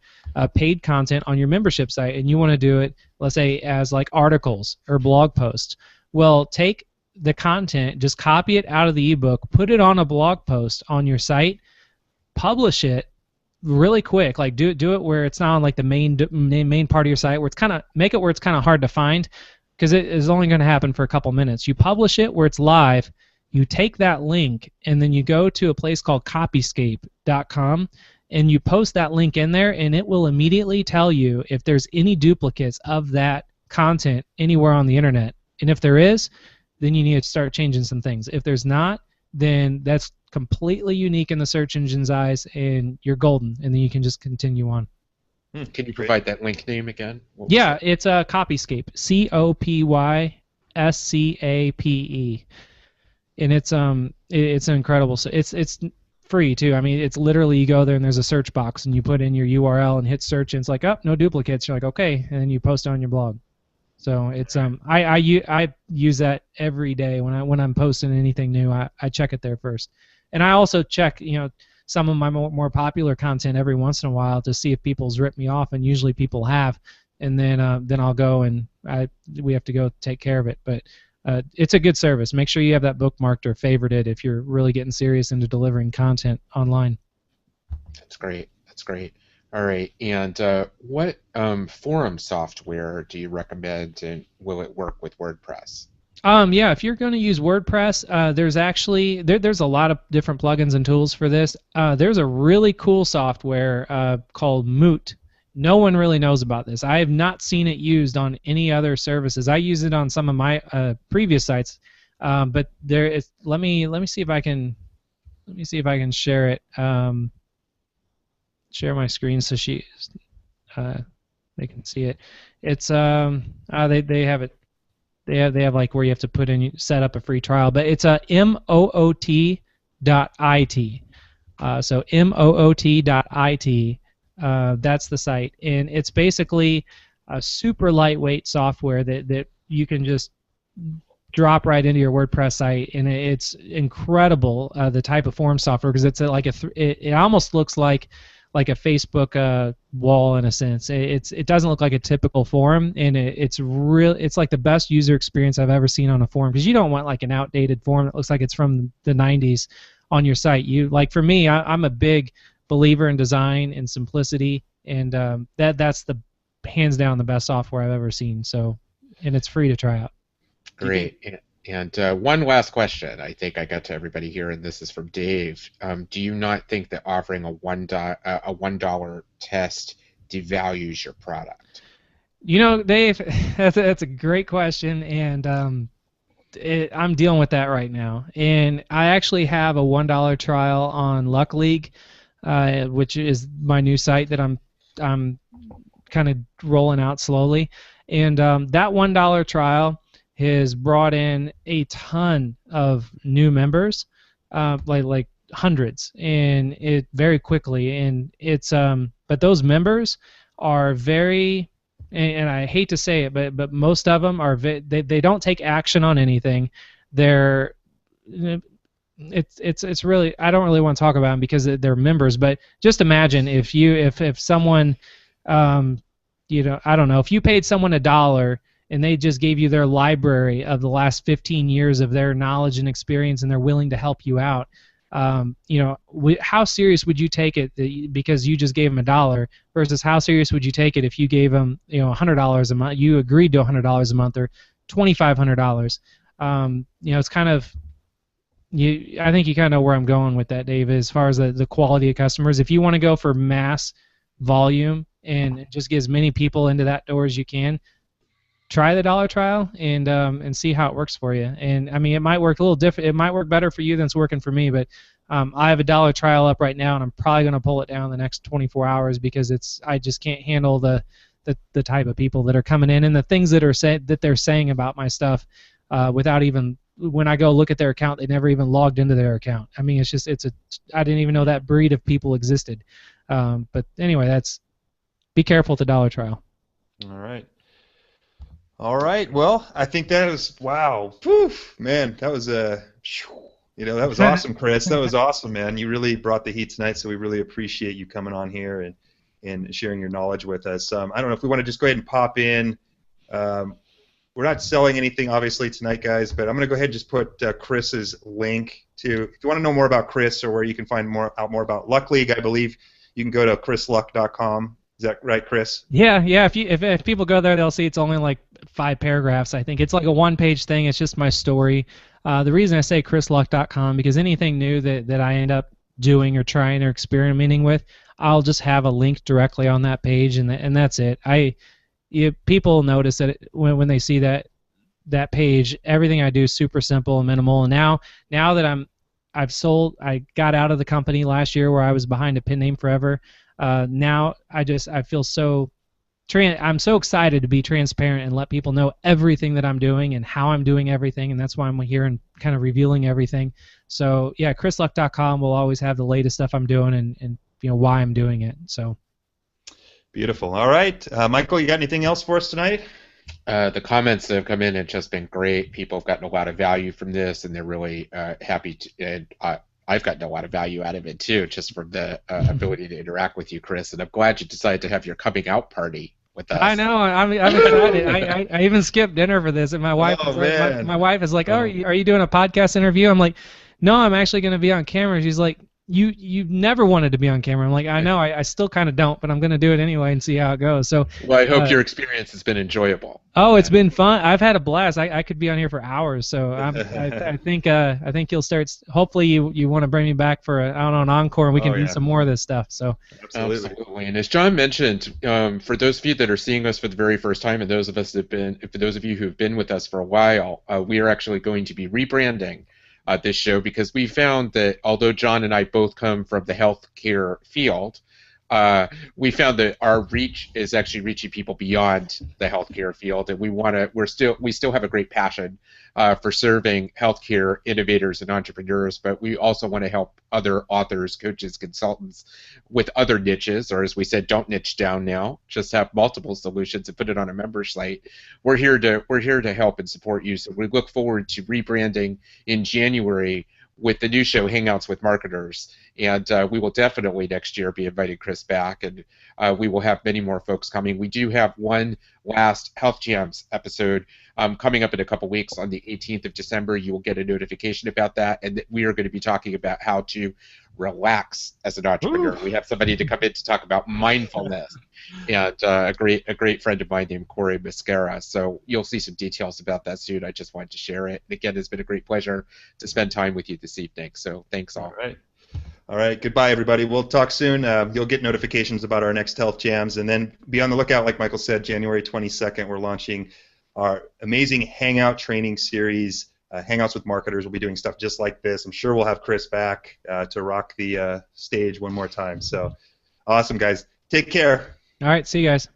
paid content on your membership site, and you want to do it, let's say, as like articles or blog posts. Well, take the content, just copy it out of the ebook, put it on a blog post on your site, publish it really quick. Like do it where it's not on like the main part of your site, where it's make it where it's kind of hard to find, because it is only going to happen for a couple minutes. You publish it where it's live. You take that link and then you go to a place called copyscape.com and you post that link in there, and it will immediately tell you if there's any duplicates of that content anywhere on the internet. And if there is, then you need to start changing some things. If there's not, then that's completely unique in the search engine's eyes, and you're golden, and then you can just continue on. Can you provide that link name again? Yeah, it's a Copyscape, COPYSCAPE, and it's incredible. So it's free too. I mean, it's literally, you go there and there's a search box, and you put in your URL and hit search, and it's like, oh, no duplicates. You're like, okay, and then you post it on your blog. So it's I use that every day when I'm posting anything new. I check it there first, and I also check some of my more popular content every once in a while to see if people's ripped me off, and usually people have, and then I'll go and we have to go take care of it. But it's a good service. Make sure you have that bookmarked or favorited if you're really getting serious into delivering content online. That's great. That's great. All right. And what forum software do you recommend, and will it work with WordPress? Yeah, if you're going to use WordPress, there's actually there's a lot of different plugins and tools for this. There's a really cool software called Moot. No one really knows about this. I have not seen it used on any other services. I use it on some of my previous sites, but there is. Let me see if I can share it. Share my screen so they can see it. It's they have it. They have like where you have to put in set up a free trial, but it's a moot.it. So moot.it. That's the site, and it's basically a super lightweight software that you can just drop right into your WordPress site, and it's incredible the type of form software, because it's it almost looks like a Facebook wall in a sense. It doesn't look like a typical forum, and it's like the best user experience I've ever seen on a forum, because you don't want like an outdated forum that looks like it's from the 90s on your site. For me, I'm a big believer in design and simplicity, and that's the hands down the best software I've ever seen. So, and it's free to try out. Great. And one last question I think I got to everybody here, and this is from Dave. Do you not think that offering a $1 test devalues your product? Dave, that's a great question, and I'm dealing with that right now. And I actually have a $1 trial on Luck League, which is my new site that I'm kind of rolling out slowly. And that $1 trial has brought in a ton of new members, like hundreds, and it very quickly. And it's but those members are very, and I hate to say it, but most of them are they don't take action on anything. It's really, I don't really want to talk about them because they're members. But just imagine if someone, I don't know, if you paid someone $1 and they just gave you their library of the last 15 years of their knowledge and experience, and they're willing to help you out. How serious would you take it because you just gave them $1, versus how serious would you take it if you gave them $100 a month? You agreed to $100 a month, or $2,500. It's kind of, I think you kind of know where I'm going with that, Dave, as far as the quality of customers. If you want to go for mass volume and just get as many people into that door as you can, try the $1 trial and see how it works for you. And I mean, it might work a little different. It might work better for you than it's working for me. But I have a $1 trial up right now, and I'm probably going to pull it down the next 24 hours because I just can't handle the type of people that are coming in and the things that they're saying about my stuff without even, when I go look at their account, they never even logged into their account. I mean, I didn't even know that breed of people existed. But anyway, be careful with the $1 trial. All right. Well, I think that was, wow. Poof, man, that was that was awesome, Chris. That was awesome, man. You really brought the heat tonight, so we really appreciate you coming on here and sharing your knowledge with us. I don't know if we want to just go ahead and pop in. We're not selling anything, obviously, tonight, guys, but I'm going to go ahead and just put Chris's link to, if you want to know more about Chris or where you can find out more about Luck League, I believe you can go to chrisluck.com. Is that right, Chris? Yeah. If people go there, they'll see it's only like 5 paragraphs. I think it's like a 1-page thing. It's just my story. The reason I say chrisluck.com, because anything new that I end up doing or trying or experimenting with, I'll just have a link directly on that page, and that's it. People notice that when they see that page, everything I do is super simple and minimal. And now that I got out of the company last year where I was behind a pen name forever. Now I feel I'm so excited to be transparent and let people know everything that I'm doing and how I'm doing everything, and that's why I'm here and kind of revealing everything. So yeah, chrisluck.com will always have the latest stuff I'm doing and why I'm doing it. So beautiful. All right, Michael, you got anything else for us tonight? The comments that have come in have just been great. People have gotten a lot of value from this, and they're really happy and I've gotten a lot of value out of it too, just from the ability to interact with you, Chris. And I'm glad you decided to have your coming out party with us. I know. I'm excited. I even skipped dinner for this, and my wife my wife is like, "Oh, are you doing a podcast interview?" I'm like, "No, I'm actually going to be on camera." She's like, you never wanted to be on camera. I'm like, I know, I still kind of don't, but I'm gonna do it anyway and see how it goes. So. Well, I hope your experience has been enjoyable. Oh, it's been fun. I've had a blast. I could be on here for hours. So I think you'll start. Hopefully, you want to bring me back for I don't know, an encore, and we can do some more of this stuff. So absolutely. And as John mentioned, for those of you that are seeing us for the very first time, and for those of you who have been with us for a while, we are actually going to be rebranding this show, because we found that although John and I both come from the healthcare field, we found that our reach is actually reaching people beyond the healthcare field, and we still have a great passion for serving healthcare innovators and entrepreneurs, but we also want to help other authors, coaches, consultants with other niches, or as we said, don't niche down now, just have multiple solutions and put it on a member site. We're here to help and support you. So we look forward to rebranding in January with the new show, Hangouts with Marketers. And we will definitely next year be inviting Chris back, and we will have many more folks coming. We do have one last Health Jams episode coming up in a couple weeks on the 18th of December. You will get a notification about that, and we are going to be talking about how to relax as an entrepreneur. Ooh. We have somebody to come in to talk about mindfulness, and a great friend of mine named Corey Mascara. So you'll see some details about that soon. I just wanted to share it. And again, it's been a great pleasure to spend time with you this evening. So thanks all. All right. Goodbye, everybody. We'll talk soon. You'll get notifications about our next Health Jams, and then be on the lookout. Like Michael said, January 22nd, we're launching our amazing Hangout training series. Hangouts with Marketers. We'll be doing stuff just like this. I'm sure we'll have Chris back to rock the stage one more time. So awesome, guys. Take care. All right. See you guys.